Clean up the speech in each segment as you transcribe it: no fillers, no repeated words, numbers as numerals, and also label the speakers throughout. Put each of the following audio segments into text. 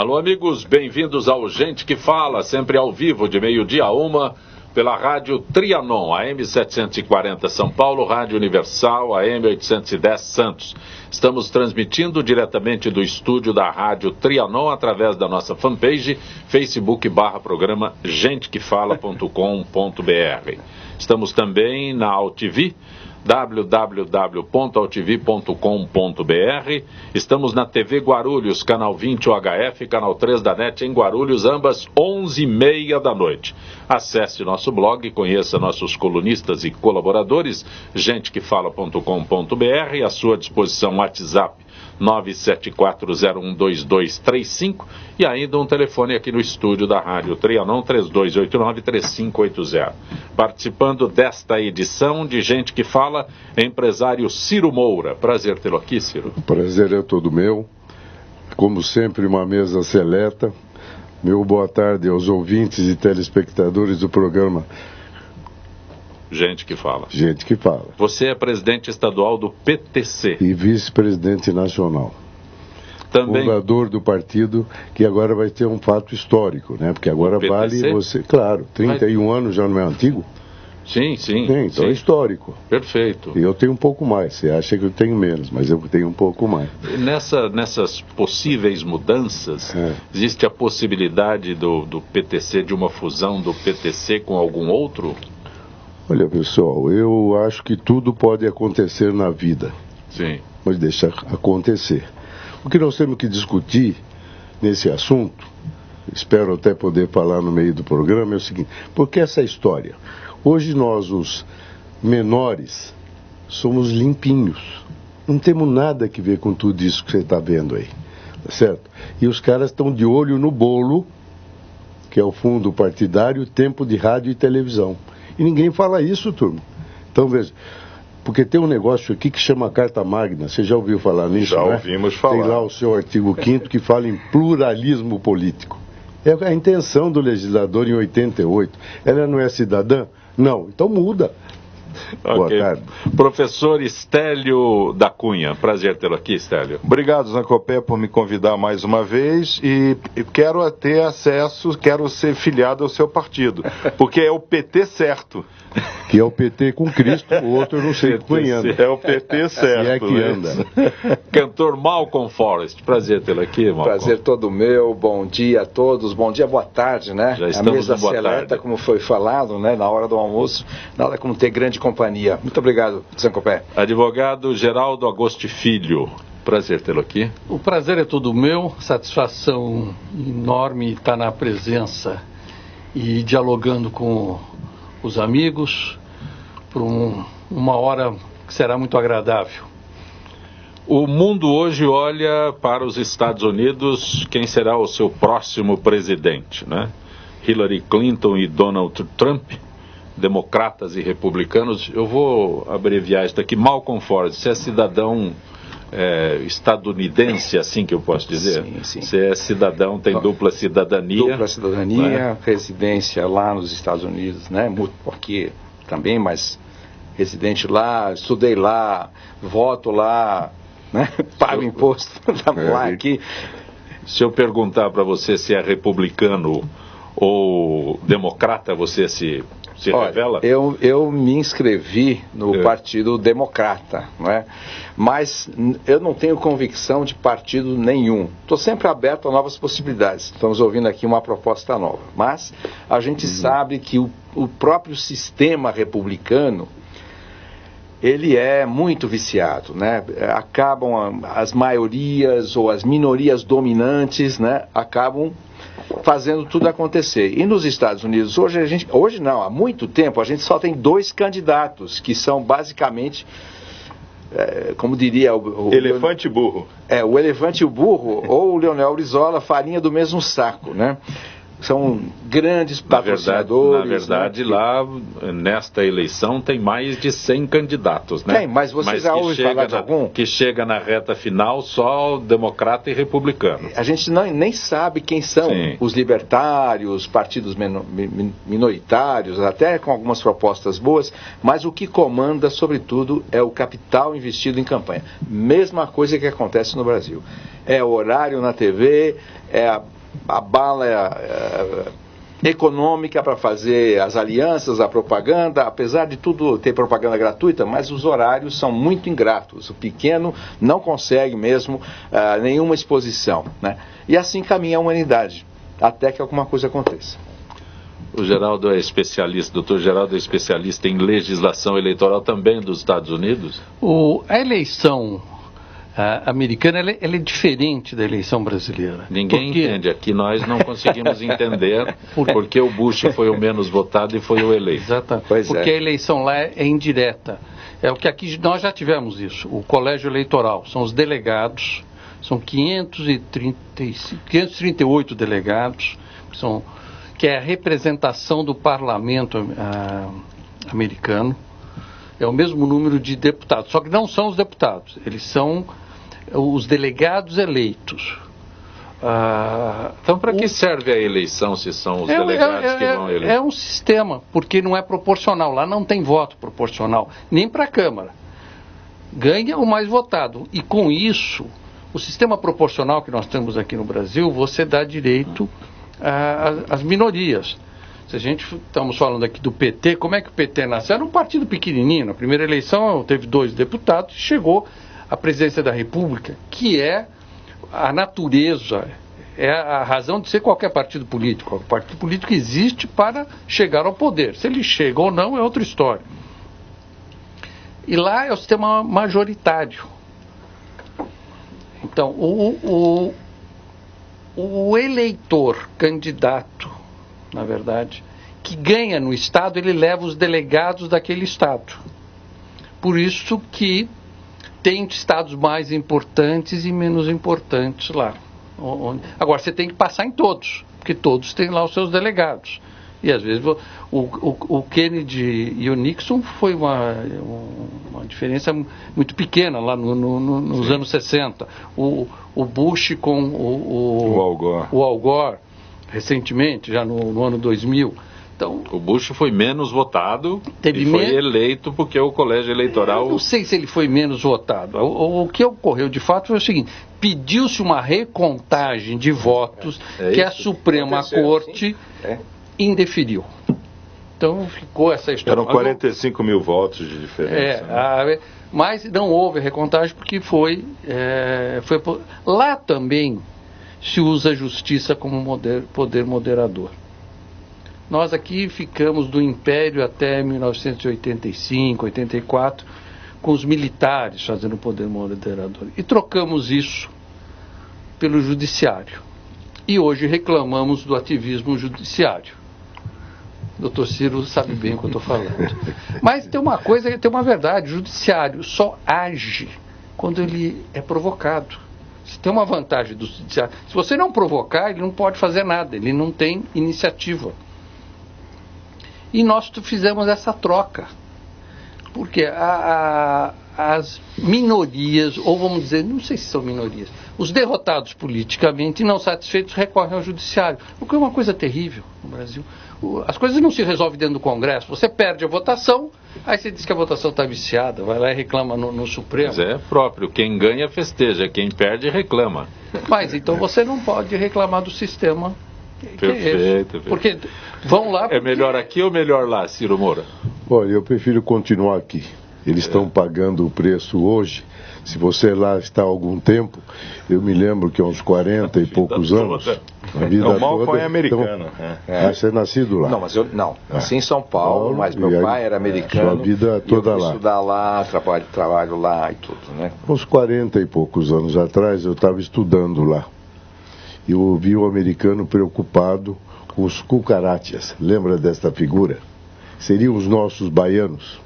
Speaker 1: Alô, amigos, bem-vindos ao Gente que Fala, sempre ao vivo, de meio-dia a 1, pela Rádio Trianon, AM 740 São Paulo, Rádio Universal, AM 810 Santos. Estamos transmitindo diretamente do estúdio da Rádio Trianon através da nossa fanpage, Facebook/programa gentequefala.com.br. Estamos também na AltV, www.altv.com.br. Estamos na TV Guarulhos, canal 20 UHF, canal 3 da NET em Guarulhos, ambas 11h30 da noite. Acesse nosso blog, conheça nossos colunistas e colaboradores, gentequefala.com.br, à sua disposição WhatsApp 974012235 e ainda um telefone aqui no estúdio da Rádio Trianon, 3289-3580. Participando desta edição de Gente que Fala, empresário Ciro Moura. Prazer tê-lo aqui, Ciro.
Speaker 2: O prazer é todo meu. Como sempre, uma mesa seleta. Meu boa tarde aos ouvintes e telespectadores do programa
Speaker 1: Gente que Fala.
Speaker 2: Gente que Fala.
Speaker 1: Você é presidente estadual do PTC.
Speaker 2: E vice-presidente nacional.
Speaker 1: Também.
Speaker 2: Fundador do partido, que agora vai ter um fato histórico, né? Porque agora vale você... Claro, 31 anos já não é antigo?
Speaker 1: Sim.
Speaker 2: Então é histórico.
Speaker 1: Perfeito.
Speaker 2: E eu tenho um pouco mais. Você acha que eu tenho menos, mas eu tenho um pouco mais.
Speaker 1: Nessas possíveis mudanças, existe a possibilidade do PTC, de uma fusão do PTC com algum outro?
Speaker 2: Olha, pessoal, eu acho que tudo pode acontecer na vida.
Speaker 1: Sim.
Speaker 2: Mas deixa acontecer. O que nós temos que discutir nesse assunto, espero até poder falar no meio do programa, é o seguinte: porque essa história? Hoje nós, os menores, somos limpinhos. Não temos nada a ver com tudo isso que você está vendo aí. Tá certo? E os caras estão de olho no bolo, que é o fundo partidário, tempo de rádio e televisão. E ninguém fala isso, turma. Então, veja, porque tem um negócio aqui que chama Carta Magna. Você já ouviu falar nisso,
Speaker 3: Já
Speaker 2: né?
Speaker 3: ouvimos falar.
Speaker 2: Tem lá o seu artigo 5º que fala em pluralismo político. É a intenção do legislador em 88. Ela não é cidadã? Não. Então muda.
Speaker 1: Okay.
Speaker 2: Boa tarde.
Speaker 1: Professor Estélio da Cunha, prazer tê-lo aqui, Estélio.
Speaker 3: Obrigado, Zancopé, por me convidar mais uma vez e quero ter acesso, quero ser filiado ao seu partido, porque é o PT certo.
Speaker 2: Que é o PT com Cristo, o outro eu não sei quem anda.
Speaker 3: É o PT certo.
Speaker 2: Se é que anda.
Speaker 1: Cantor Malcolm Forest, prazer tê-lo aqui, Malcolm.
Speaker 4: Prazer todo meu, bom dia a todos, bom dia, boa tarde, né?
Speaker 1: Já estamos
Speaker 4: a mesa
Speaker 1: no boa
Speaker 4: seleta,
Speaker 1: tarde.
Speaker 4: como foi falado, né, na hora do almoço, nada como ter grande companhia. Muito obrigado, Zancopé.
Speaker 1: Advogado Geraldo Agosti Filho, prazer tê-lo aqui.
Speaker 5: O prazer é todo meu, satisfação enorme estar na presença e dialogando com os amigos por uma hora que será muito agradável.
Speaker 1: O mundo hoje olha para os Estados Unidos, quem será o seu próximo presidente, né? Hillary Clinton e Donald Trump, democratas e republicanos. Eu vou abreviar isso daqui. Malcolm Forest, você é cidadão estadunidense, assim que eu posso dizer?
Speaker 4: Sim.
Speaker 1: Você é cidadão, tem dupla cidadania.
Speaker 4: Dupla cidadania, residência lá nos Estados Unidos, né? Porque também, mas residente lá, estudei lá, voto lá, né? Pago imposto lá aqui.
Speaker 1: Se eu perguntar para você se é republicano ou democrata, você se revela?
Speaker 4: Eu me inscrevi no Partido Democrata, né? Mas eu não tenho convicção de partido nenhum. Estou sempre aberto a novas possibilidades. Estamos ouvindo aqui uma proposta nova. Mas a gente sabe que o próprio sistema republicano, ele é muito viciado, né? Acabam as maiorias ou as minorias dominantes, né? Acabam fazendo tudo acontecer. E nos Estados Unidos, hoje não, há muito tempo, a gente só tem 2 candidatos, que são basicamente, como diria o
Speaker 3: elefante e burro.
Speaker 4: O elefante e o burro, ou o Leonel Brizola, farinha do mesmo saco, né? são grandes patrocinadores.
Speaker 1: Na verdade, lá, nesta eleição, tem mais de 100 candidatos, né?
Speaker 4: Tem, mas você já ouve falar de algum?
Speaker 1: Que chega na reta final só democrata e republicano.
Speaker 4: A gente nem sabe quem são os libertários, partidos minoritários, até com algumas propostas boas, mas o que comanda, sobretudo, é o capital investido em campanha. Mesma coisa que acontece no Brasil. É o horário na TV, é a bala econômica para fazer as alianças, a propaganda, apesar de tudo ter propaganda gratuita, mas os horários são muito ingratos. O pequeno não consegue mesmo nenhuma exposição, né? E assim caminha a humanidade, até que alguma coisa aconteça.
Speaker 1: O Geraldo é especialista, doutor Geraldo é especialista em legislação eleitoral também dos Estados Unidos?
Speaker 5: A eleição americana ela é diferente da eleição brasileira.
Speaker 1: Ninguém entende. Aqui nós não conseguimos entender porque o Bush foi o menos votado e foi o eleito.
Speaker 5: Exatamente. Porque a eleição lá é indireta. É o que aqui nós já tivemos isso. O colégio eleitoral são os delegados, são 538 delegados, que é a representação do parlamento americano. É o mesmo número de deputados, só que não são os deputados, eles são os delegados eleitos.
Speaker 1: Então, para que serve a eleição se são os delegados que vão eleger?
Speaker 5: É um sistema, porque não é proporcional. Lá não tem voto proporcional, nem para a Câmara. Ganha o mais votado. E com isso, o sistema proporcional que nós temos aqui no Brasil, você dá direito às minorias. Se a gente estamos falando aqui do PT, como é que o PT nasceu? Era um partido pequenininho. Na primeira eleição teve 2 deputados e chegou à presidência da República, que é a natureza, é a razão de ser qualquer partido político. O partido político existe para chegar ao poder. Se ele chega ou não é outra história. E lá é o sistema majoritário. Então, o eleitor, candidato, na verdade, que ganha no Estado, ele leva os delegados daquele Estado. Por isso que tem estados mais importantes e menos importantes lá. Agora, você tem que passar em todos, porque todos têm lá os seus delegados. E às vezes o Kennedy e o Nixon foi uma diferença muito pequena lá nos anos 60. O Bush com o Al Gore, recentemente, já no ano 2000. Então,
Speaker 1: o Bush foi menos votado e foi eleito porque o colégio eleitoral...
Speaker 5: Eu não sei se ele foi menos votado. O que ocorreu de fato foi o seguinte: pediu-se uma recontagem de votos que a Suprema Corte indeferiu. Então ficou essa história.
Speaker 3: Eram 45 mil votos de diferença.
Speaker 5: Mas não houve recontagem porque foi lá também se usa a justiça como poder moderador. Nós aqui ficamos do Império até 1985, 84, com os militares fazendo poder moderador. E trocamos isso pelo judiciário. E hoje reclamamos do ativismo judiciário. O doutor Ciro sabe bem o que eu estou falando. Mas tem uma coisa, tem uma verdade: o judiciário só age quando ele é provocado. Se tem uma vantagem do judiciário, se você não provocar, ele não pode fazer nada, ele não tem iniciativa. E nós fizemos essa troca, porque as minorias, ou vamos dizer, não sei se são minorias, os derrotados politicamente e não satisfeitos recorrem ao judiciário, o que é uma coisa terrível no Brasil. As coisas não se resolvem dentro do Congresso. Você perde a votação, aí você diz que a votação está viciada, vai lá e reclama no Supremo.
Speaker 1: Mas é próprio, quem ganha festeja, quem perde reclama.
Speaker 5: Mas então você não pode reclamar do sistema.
Speaker 1: Perfeito.
Speaker 5: Porque vão lá...
Speaker 1: É melhor aqui ou melhor lá, Ciro Moura?
Speaker 2: Olha, eu prefiro continuar aqui. Eles estão pagando o preço hoje. Se você lá está há algum tempo, eu me lembro que há uns 40 e poucos anos...
Speaker 3: A vida o Malcolm é americano.
Speaker 2: Você é nascido lá?
Speaker 4: Não, mas eu não. Nasci em São Paulo, mas meu pai era americano.
Speaker 2: Sua vida toda lá.
Speaker 4: Estudar lá, trabalho lá e tudo, né?
Speaker 2: Uns 40 e poucos anos atrás, eu estava estudando lá. E eu ouvi um americano preocupado com os cucarachas. Lembra desta figura? Seriam os nossos baianos.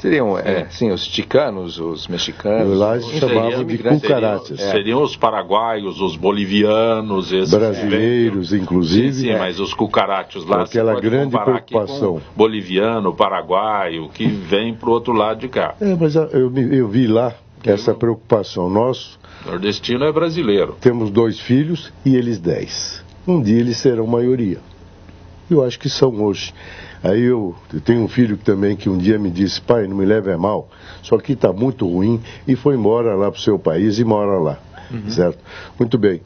Speaker 4: Seriam, sim, os ticanos, os mexicanos.
Speaker 2: Lá eles chamavam de cucarachas.
Speaker 1: Seriam os paraguaios, os bolivianos, esses
Speaker 2: brasileiros, inclusive.
Speaker 1: Sim, mas os cucarachos lá,
Speaker 2: aquela grande preocupação.
Speaker 1: Com boliviano, paraguaio, que vem para o outro lado de cá.
Speaker 2: Mas eu vi lá essa preocupação. Nós,
Speaker 1: nordestino é brasileiro.
Speaker 2: Temos 2 filhos e eles 10. Um dia eles serão maioria. Eu acho que são hoje. Aí eu tenho um filho também que um dia me disse: pai, não me leve a mal, só que está muito ruim, e foi embora lá para o seu país e mora lá, certo? Muito bem.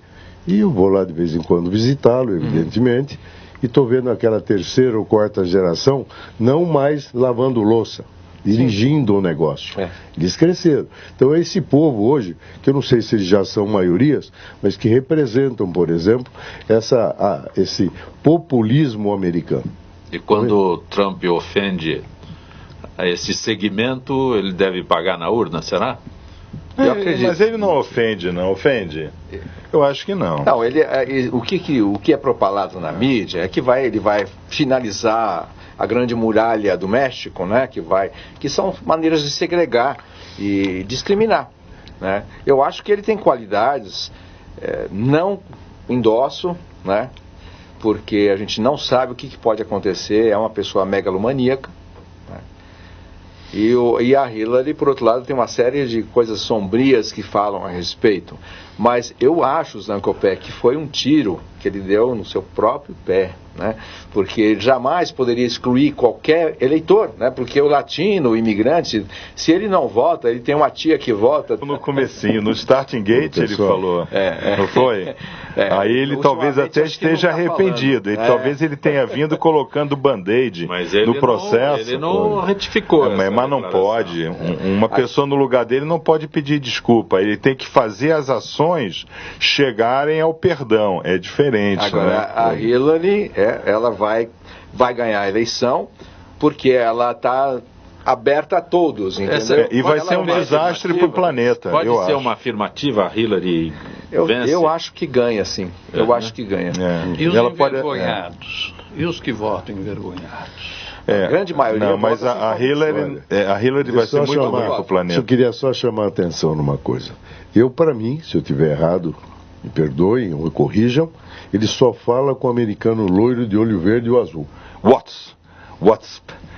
Speaker 2: E eu vou lá de vez em quando visitá-lo, evidentemente, e estou vendo aquela 3ª ou 4ª geração não mais lavando louça, dirigindo o negócio. Eles cresceram. Então é esse povo hoje, que eu não sei se eles já são maiorias, mas que representam, por exemplo, esse populismo americano.
Speaker 1: E quando o Trump ofende esse segmento, ele deve pagar na urna, será?
Speaker 3: Eu acredito. Mas ele não ofende, não ofende? Eu acho que não.
Speaker 4: Não, o que é propalado na mídia é que ele vai finalizar a grande muralha do México, né? Que são maneiras de segregar e discriminar, né? Eu acho que ele tem qualidades, não endosso, né? Porque a gente não sabe o que pode acontecer, é uma pessoa megalomaníaca, né? E a Hillary, por outro lado, tem uma série de coisas sombrias que falam a respeito. Mas eu acho, Zancopé, que foi um tiro que ele deu no seu próprio pé, né? Porque ele jamais poderia excluir qualquer eleitor, né? Porque o latino, o imigrante, se ele não vota, ele tem uma tia que vota.
Speaker 3: No comecinho, no starting gate ele falou, não foi? Aí ele talvez até esteja arrependido, e talvez ele tenha vindo colocando band-aid no processo.
Speaker 1: Ele não retificou.
Speaker 3: Mas não pode, uma pessoa no lugar dele não pode pedir desculpa, ele tem que fazer as ações chegarem ao perdão, é diferente.
Speaker 4: Agora,
Speaker 3: né?
Speaker 4: A Hillary, ela vai ganhar a eleição porque ela está aberta a todos, entendeu?
Speaker 3: E vai ser um desastre para o planeta.
Speaker 1: Pode ser uma afirmativa, a Hillary vence?
Speaker 4: Eu acho que ganha, sim. Eu acho que ganha.
Speaker 5: E os envergonhados? E os que votam envergonhados?
Speaker 4: A grande maioria.
Speaker 3: Não, mas a Hillary vai ser muito ruim para o planeta.
Speaker 2: Eu queria só chamar a atenção numa coisa. Para mim, se eu estiver errado, me perdoem ou me corrijam, ele só fala com o americano loiro de olho verde ou azul.
Speaker 3: What's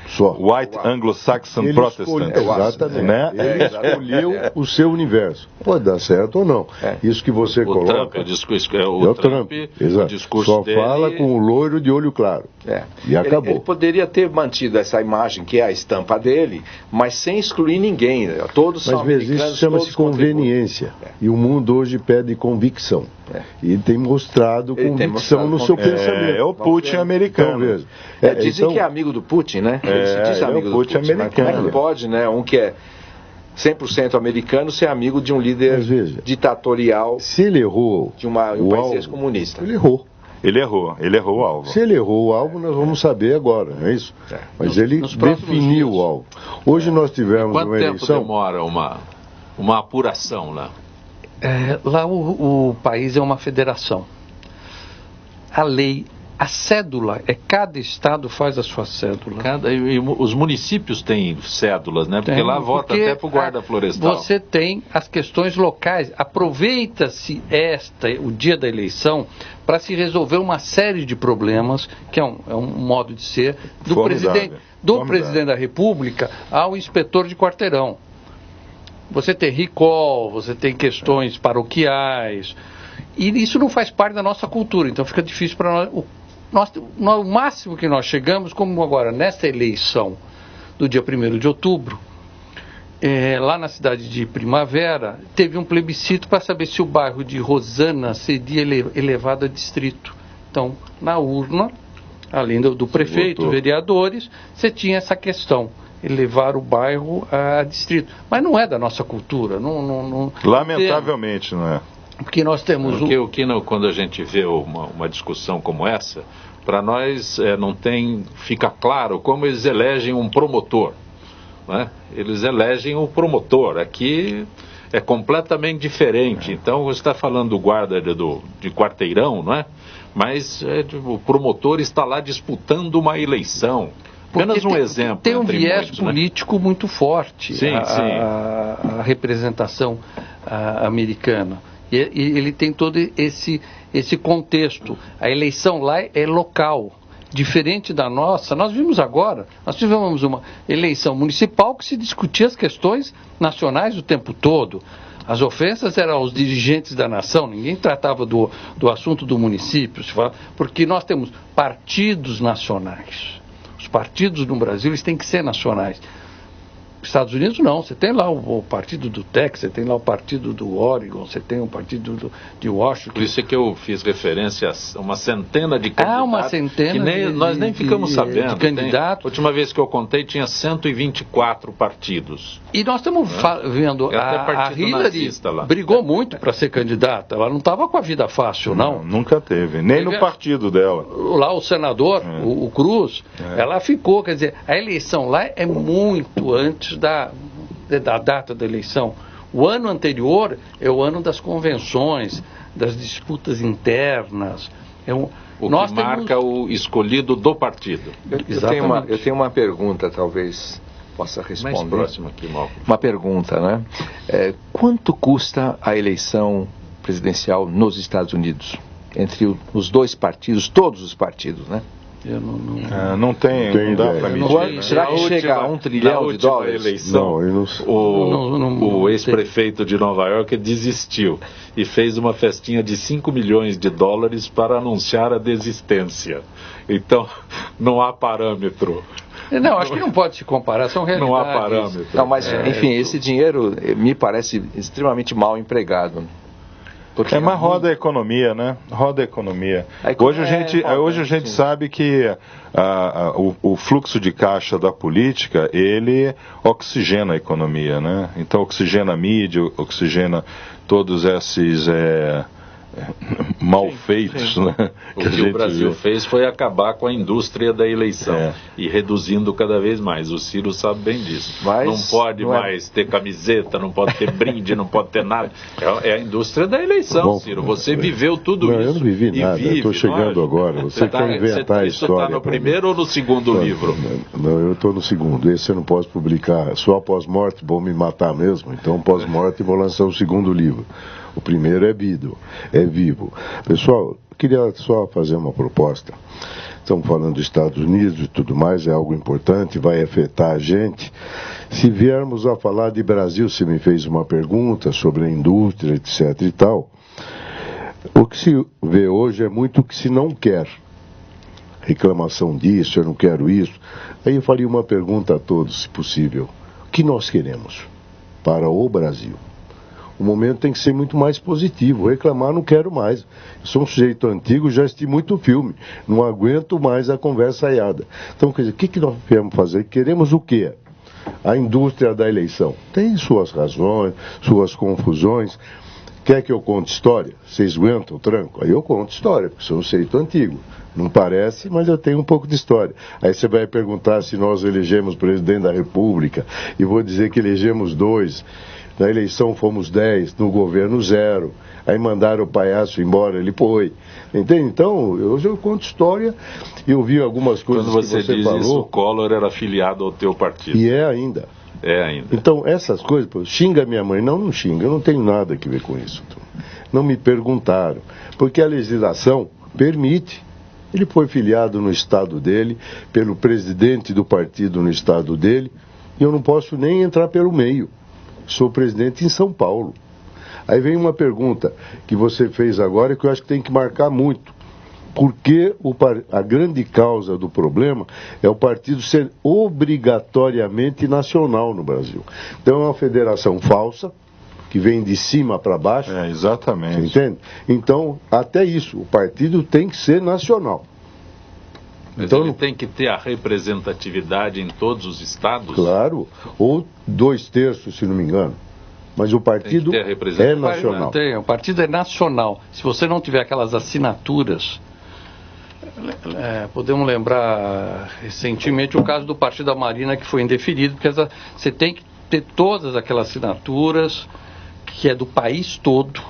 Speaker 2: Só.
Speaker 3: White Anglo-Saxon Protestant.
Speaker 2: Exatamente.
Speaker 3: Né?
Speaker 2: Ele escolheu o seu universo. Pode dar certo ou não. Isso que você coloca.
Speaker 1: Trump, o Trump,
Speaker 2: exato.
Speaker 1: O discurso
Speaker 2: só
Speaker 1: dele...
Speaker 2: fala com o loiro de olho claro. E acabou.
Speaker 4: Ele poderia ter mantido essa imagem, que é a estampa dele, mas sem excluir ninguém. Todos são americanos.
Speaker 2: Mas isso chama-se conveniência. E o mundo hoje pede convicção. E ele tem mostrado convicção no seu pensamento.
Speaker 3: É o Putin americano.
Speaker 4: Dizem que é amigo do Putin, né? Ele se diz amigo do Putin americano. Como é que pode, né? Um que é 100% americano ser amigo de um líder ditatorial.
Speaker 2: Se ele errou
Speaker 4: de um país comunista.
Speaker 3: Ele errou o alvo.
Speaker 2: Se ele errou o alvo, nós vamos saber agora, não é isso? Mas ele definiu o alvo. Hoje nós tivemos uma eleição...
Speaker 1: Quanto tempo demora uma apuração lá?
Speaker 5: Lá o país é uma federação. A lei, a cédula, cada estado faz a sua cédula.
Speaker 1: E os municípios têm cédulas, né? Porque lá vota até para o guarda florestal.
Speaker 5: Você tem as questões locais. Aproveita-se o dia da eleição para se resolver uma série de problemas, que é um modo de ser, do presidente da República ao inspetor de quarteirão. Você tem recall, você tem questões paroquiais, e isso não faz parte da nossa cultura, então fica difícil para nós. O máximo que nós chegamos, como agora, nesta eleição do dia 1º de outubro, lá na cidade de Primavera, teve um plebiscito para saber se o bairro de Rosana seria elevado a distrito. Então, na urna, além do prefeito, vereadores, você tinha essa questão. Elevar o bairro a distrito. Mas não é da nossa cultura.
Speaker 3: Lamentavelmente, não é.
Speaker 5: Porque nós temos...
Speaker 1: Quando a gente vê uma discussão como essa, para nós fica claro como eles elegem um promotor. Né? Eles elegem o promotor. Aqui é completamente diferente. Então, você está falando do guarda de quarteirão, não é? Mas o promotor está lá disputando uma eleição. Apenas um exemplo.
Speaker 5: Tem um viés político muito forte,
Speaker 1: sim.
Speaker 5: A representação americana. E ele tem todo esse contexto. A eleição lá é local, diferente da nossa. Nós vimos agora, nós tivemos uma eleição municipal que se discutia as questões nacionais o tempo todo. As ofensas eram aos dirigentes da nação, ninguém tratava do assunto do município, porque nós temos partidos nacionais. Os partidos no Brasil eles têm que ser nacionais. Nos Estados Unidos não, você tem lá o partido do Texas, você tem lá o partido do Oregon, você tem o partido de Washington.
Speaker 1: Por isso é que eu fiz referência a uma centena de candidatos.
Speaker 5: Uma centena
Speaker 1: que nós nem ficamos sabendo.
Speaker 5: De candidatos.
Speaker 1: A última vez que eu contei tinha 124 partidos.
Speaker 5: E nós estamos vendo, a Hillary brigou muito para ser candidata, ela não estava com a vida fácil, não.
Speaker 3: Nunca teve, nem no partido dela.
Speaker 5: Lá o senador, o Cruz, ela ficou, quer dizer, a eleição lá é muito antes da data da eleição. O ano anterior é o ano das convenções, das disputas internas.
Speaker 1: O que marca o escolhido do partido.
Speaker 4: Eu tenho uma pergunta, talvez possa responder.
Speaker 1: Mais próximo aqui, Malcolm.
Speaker 4: Uma pergunta, né? Quanto custa a eleição presidencial nos Estados Unidos? Entre os dois partidos, todos os partidos, né?
Speaker 5: Eu
Speaker 3: não dá para medir.
Speaker 4: Será que chega a $1 trilhão de dólares?
Speaker 1: Eleição, o ex-prefeito de Nova York desistiu e fez uma festinha de $5 milhões para anunciar a desistência. Então, não há parâmetro.
Speaker 5: Não, acho que não pode se comparar, são realidades.
Speaker 1: Não há parâmetro.
Speaker 4: Não, mas, enfim, esse dinheiro me parece extremamente mal empregado.
Speaker 3: Mas roda a economia, né? Roda a economia. Hoje a gente sabe que o fluxo de caixa da política, ele oxigena a economia, né? Então oxigena a mídia, oxigena todos esses mal feitos, né?
Speaker 1: O que o Brasil fez foi acabar com a indústria da eleição e reduzindo cada vez mais. O Ciro sabe bem disso. Mas não pode mais ter camiseta, não pode ter brinde, não pode ter nada. É a indústria da eleição, Ciro. Você viveu tudo isso.
Speaker 2: Eu não vivi nada, eu estou chegando agora. Você quer inventar a história.
Speaker 1: Você está no primeiro ou no segundo livro?
Speaker 2: Não, eu estou no segundo. Esse eu não posso publicar. Só pós-morte vão me matar mesmo. Então, pós-morte, vou lançar o segundo livro. O primeiro é vivo. Pessoal, eu queria só fazer uma proposta. Estamos falando dos Estados Unidos e tudo mais, é algo importante, vai afetar a gente. Se viermos a falar de Brasil, você me fez uma pergunta sobre a indústria, etc. e tal. O que se vê hoje é muito o que se não quer. Reclamação disso, eu não quero isso. Aí eu faria uma pergunta a todos, se possível. O que nós queremos para o Brasil? O momento tem que ser muito mais positivo. Reclamar não quero mais. Eu sou um sujeito antigo, já assisti muito filme. Não aguento mais a conversa aiada. Então, quer dizer, o que nós viemos fazer? Queremos o quê? A indústria da eleição. Tem suas razões, suas confusões. Quer que eu conte história? Vocês aguentam o tranco? Aí eu conto história, porque sou um sujeito antigo. Não parece, mas eu tenho um pouco de história. Aí você vai perguntar se nós elegemos presidente da República. E vou dizer que elegemos 2. Na eleição fomos 10, no governo 0. Aí mandaram o palhaço embora, ele foi. Entende? Então, hoje eu conto história e eu vi algumas coisas que você falou. Quando você diz
Speaker 1: isso, o Collor era afiliado ao teu partido.
Speaker 2: E é ainda.
Speaker 1: É ainda.
Speaker 2: Então, essas coisas, pô, xinga minha mãe. Não xinga, eu não tenho nada a ver com isso. Não me perguntaram. Porque a legislação permite. Ele foi filiado no estado dele, pelo presidente do partido no estado dele, e eu não posso nem entrar pelo meio. Sou presidente em São Paulo. Aí vem uma pergunta que você fez agora que eu acho que tem que marcar muito. Porque a grande causa do problema é o partido ser obrigatoriamente nacional no Brasil. Então é uma federação falsa, que vem de cima para baixo.
Speaker 3: Exatamente.
Speaker 2: Você entende? Então, até isso, o partido tem que ser nacional.
Speaker 1: Mas então, ele tem que ter a representatividade em todos os estados?
Speaker 2: Claro, ou 2/3, se não me engano. Mas o partido é nacional.
Speaker 5: O partido é nacional. Se você não tiver aquelas assinaturas, podemos lembrar recentemente o caso do Partido da Marina que foi indeferido, porque você tem que ter todas aquelas assinaturas, que é do país todo,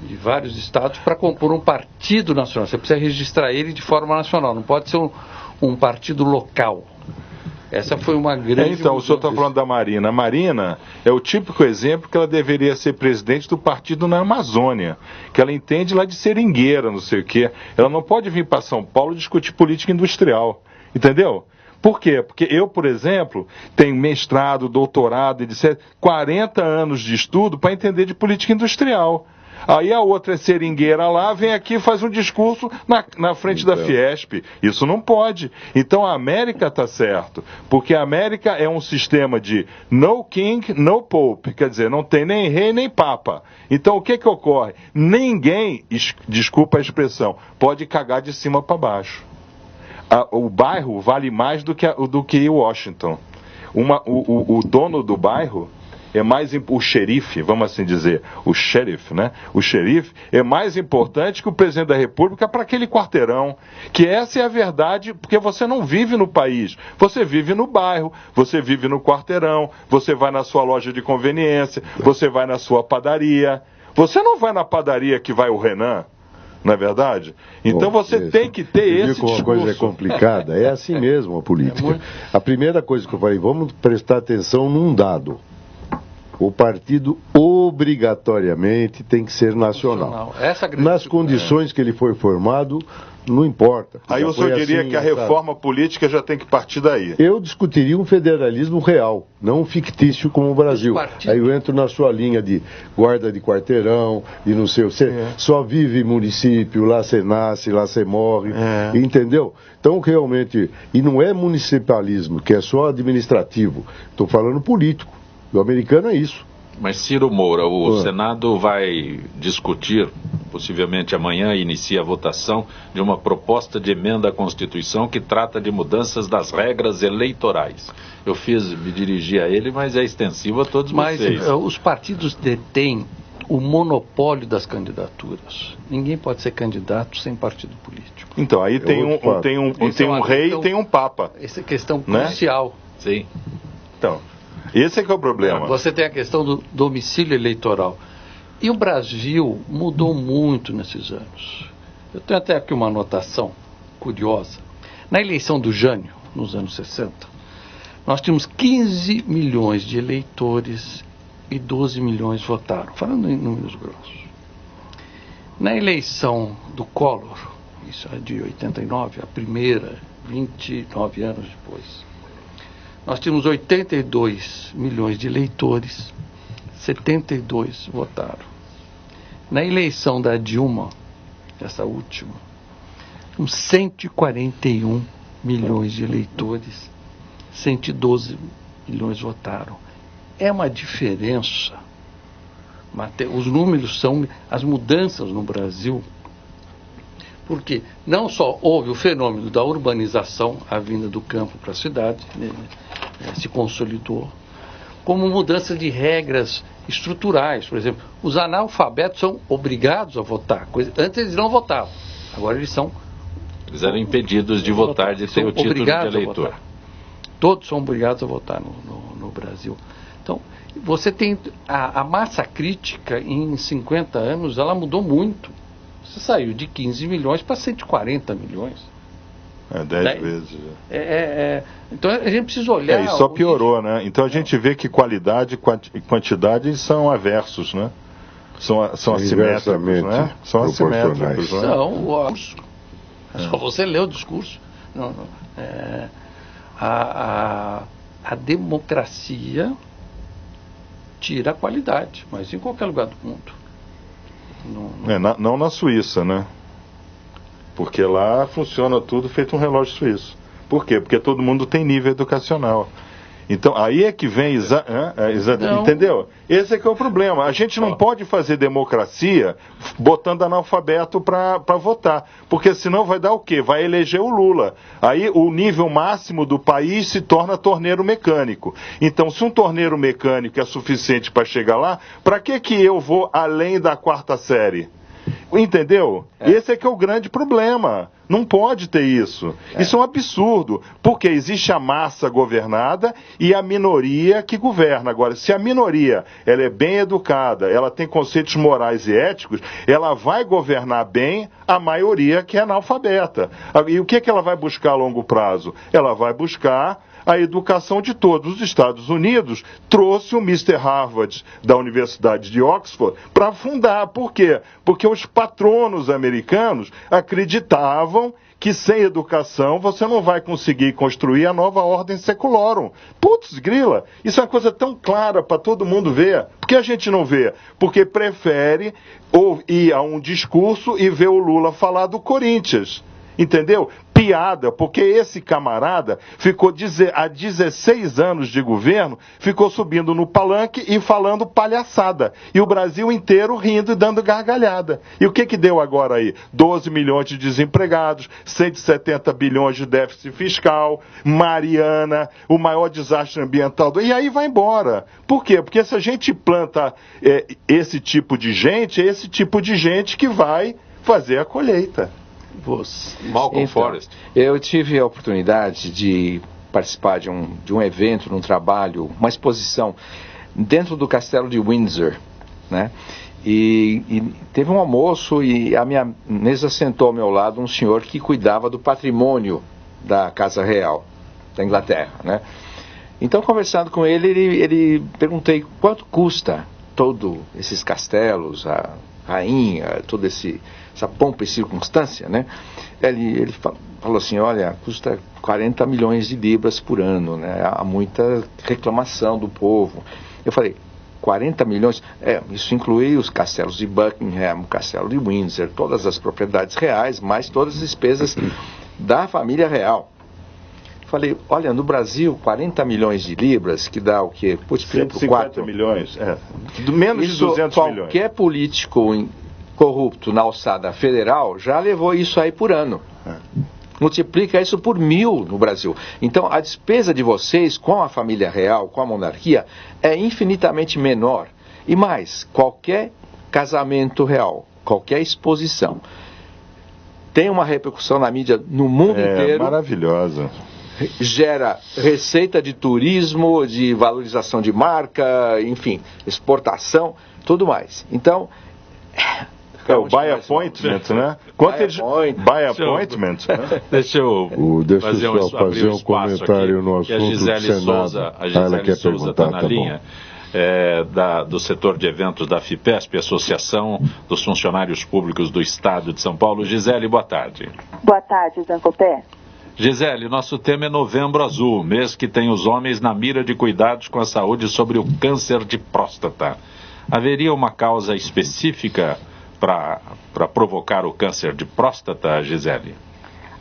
Speaker 5: de vários estados, para compor um partido nacional. Você precisa registrar ele de forma nacional. Não pode ser um partido local. Essa foi uma grande...
Speaker 3: Então, o senhor está falando da Marina. A Marina é o típico exemplo que ela deveria ser presidente do partido na Amazônia, que ela entende lá de seringueira, não sei o quê. Ela não pode vir para São Paulo discutir política industrial, entendeu? Por quê? Porque eu, por exemplo, tenho mestrado, doutorado, etc., 40 anos de estudo para entender de política industrial. Aí a outra é seringueira lá, vem aqui e faz um discurso na frente da Fiesp. Isso não pode. Então a América está certo, porque a América é um sistema de no king, no pope, quer dizer, não tem nem rei nem papa. Então o que ocorre? Ninguém, desculpa a expressão, pode cagar de cima para baixo. O bairro vale mais do que Washington. O dono do bairro é mais o xerife, vamos assim dizer, o sheriff, né? O xerife é mais importante que o presidente da República para aquele quarteirão, que essa é a verdade, porque você não vive no país, você vive no bairro, você vive no quarteirão, você vai na sua loja de conveniência, você vai na sua padaria, você não vai na padaria que vai o Renan, não é verdade? Então você tem que ter esse discurso.
Speaker 2: Uma coisa é complicada, é assim mesmo a política. A primeira coisa que eu falei, vamos prestar atenção num dado. O partido obrigatoriamente tem que ser nacional. Nas condições que ele foi formado, não importa.
Speaker 3: Aí o senhor diria que a reforma política já tem que partir daí.
Speaker 2: Eu discutiria um federalismo real, não um fictício como o Brasil. Aí eu entro na sua linha de guarda de quarteirão, e não sei, você só vive município, lá você nasce, lá você morre, entendeu? Então realmente, e não é municipalismo, que é só administrativo, estou falando político. O americano é isso.
Speaker 1: Mas Ciro Moura, o Senado vai discutir, possivelmente amanhã, inicia a votação de uma proposta de emenda à Constituição que trata de mudanças das regras eleitorais. Eu me dirigi a ele, mas é extensivo a todos vocês.
Speaker 5: Mas os partidos detêm o monopólio das candidaturas. Ninguém pode ser candidato sem partido político.
Speaker 3: Então, aí tem um rei e tem um papa.
Speaker 5: Essa é questão crucial.
Speaker 1: Sim.
Speaker 3: Então... esse é que é o problema.
Speaker 5: Você tem a questão do domicílio eleitoral. E o Brasil mudou muito nesses anos. Eu tenho até aqui uma anotação curiosa. Na eleição do Jânio, nos anos 60, nós tínhamos 15 milhões de eleitores e 12 milhões votaram, falando em números grossos. Na eleição do Collor, isso é de 89, a primeira, 29 anos depois, nós tínhamos 82 milhões de eleitores, 72 votaram. Na eleição da Dilma, essa última, tínhamos 141 milhões de eleitores, 112 milhões votaram. É uma diferença. Os números são as mudanças no Brasil, porque não só houve o fenômeno da urbanização, a vinda do campo para a cidade, se consolidou, como mudança de regras estruturais. Por exemplo, os analfabetos são obrigados a votar. Antes eles não votavam, agora eles
Speaker 1: eram impedidos de votar, de ter o título de eleitor.
Speaker 5: Todos são obrigados a votar no Brasil. Então, você tem a massa crítica em 50 anos, ela mudou muito. Você saiu de 15 milhões para 140 milhões.
Speaker 3: 10 vezes.
Speaker 5: Então a gente precisa olhar...
Speaker 3: e só piorou, né? Então a gente vê que qualidade e quantidade são aversos, né? São assimétricos, né? São assimétricos, né?
Speaker 5: Só você lê o discurso. A democracia tira a qualidade, mas em qualquer lugar do mundo.
Speaker 3: Não na Suíça, né? Porque lá funciona tudo feito um relógio suíço. Por quê? Porque todo mundo tem nível educacional. Então, aí é que vem, entendeu? Esse é que é o problema. A gente não pode fazer democracia botando analfabeto para votar, porque senão vai dar o quê? Vai eleger o Lula. Aí o nível máximo do país se torna torneiro mecânico. Então, se um torneiro mecânico é suficiente para chegar lá, para que eu vou além da 4ª série? Entendeu? Esse é que é o grande problema. Não pode ter isso. Isso é um absurdo, porque existe a massa governada e a minoria que governa. Agora, se a minoria ela é bem educada, ela tem conceitos morais e éticos, ela vai governar bem a maioria que é analfabeta. E o que ela vai buscar a longo prazo? Ela vai buscar a educação de todos. Os Estados Unidos trouxe o Mr. Harvard da Universidade de Oxford para fundar. Por quê? Porque os patronos americanos acreditavam que sem educação você não vai conseguir construir a nova ordem secularum. Putz, grila, isso é uma coisa tão clara para todo mundo ver. Por que a gente não vê? Porque prefere ir a um discurso e ver o Lula falar do Corinthians. Entendeu? Piada, porque esse camarada ficou há 16 anos de governo, ficou subindo no palanque e falando palhaçada. E o Brasil inteiro rindo e dando gargalhada. E o que deu agora aí? 12 milhões de desempregados, 170 bilhões de déficit fiscal, Mariana, o maior desastre ambiental. E aí vai embora. Por quê? Porque se a gente planta esse tipo de gente, é esse tipo de gente que vai fazer a colheita.
Speaker 1: Malcolm Forrest.
Speaker 4: Eu tive a oportunidade de participar de um evento, de um trabalho, uma exposição dentro do Castelo de Windsor, né? E teve um almoço e a minha mesa sentou ao meu lado um senhor que cuidava do patrimônio da Casa Real da Inglaterra, né? Então, conversando com ele perguntei quanto custa todos esses castelos, a rainha, toda essa pompa e circunstância, né? Ele falou assim, olha, custa 40 milhões de libras por ano, né? Há muita reclamação do povo. Eu falei, 40 milhões? Isso inclui os castelos de Buckingham, o castelo de Windsor, todas as propriedades reais, mais todas as despesas da família real. Falei, olha, no Brasil, 40 milhões de libras, que dá o quê?
Speaker 3: 150 milhões, menos de 200 milhões.
Speaker 4: Qualquer político corrupto na alçada federal já levou isso aí por ano. Multiplica isso por 1000 no Brasil. Então, a despesa de vocês com a família real, com a monarquia, é infinitamente menor. E mais, qualquer casamento real, qualquer exposição, tem uma repercussão na mídia no mundo inteiro.
Speaker 3: Maravilhosa.
Speaker 4: Gera receita de turismo, de valorização de marca, enfim, exportação, tudo mais. Então,
Speaker 3: o buy appointment, né? Buy appointment.
Speaker 1: Deixa eu fazer um comentário no assunto do Senado. A Gisele Souza está na linha. Do setor de eventos da FIPESP, Associação dos Funcionários Públicos do Estado de São Paulo. Gisele, boa tarde.
Speaker 6: Boa tarde, Zancopé.
Speaker 1: Gisele, nosso tema é Novembro Azul, mês que tem os homens na mira de cuidados com a saúde sobre o câncer de próstata. Haveria uma causa específica para provocar o câncer de próstata, Gisele?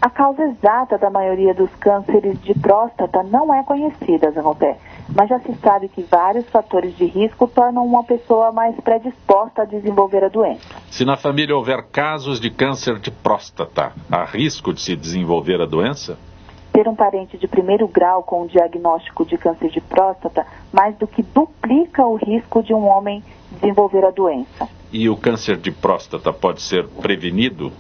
Speaker 6: A causa exata da maioria dos cânceres de próstata não é conhecida, Zancopé, mas já se sabe que vários fatores de risco tornam uma pessoa mais predisposta a desenvolver a doença.
Speaker 1: Se na família houver casos de câncer de próstata, há risco de se desenvolver a doença?
Speaker 6: Ter um parente de primeiro grau com o diagnóstico de câncer de próstata mais do que duplica o risco de um homem desenvolver a doença.
Speaker 1: E o câncer de próstata pode ser prevenido?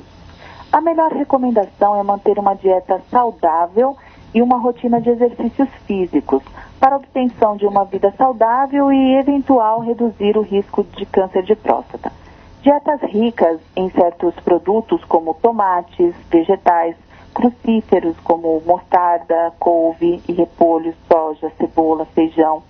Speaker 6: A melhor recomendação é manter uma dieta saudável e uma rotina de exercícios físicos para a obtenção de uma vida saudável e eventual reduzir o risco de câncer de próstata. Dietas ricas em certos produtos como tomates, vegetais, crucíferos como mostarda, couve e repolho, soja, cebola, feijão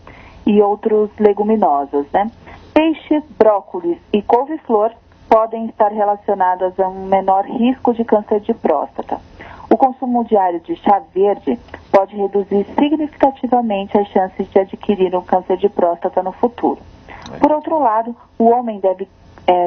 Speaker 6: e outros leguminosos, né? Peixe, brócolis e couve-flor podem estar relacionadas a um menor risco de câncer de próstata. O consumo diário de chá verde pode reduzir significativamente as chances de adquirir um câncer de próstata no futuro. Por outro lado, o homem deve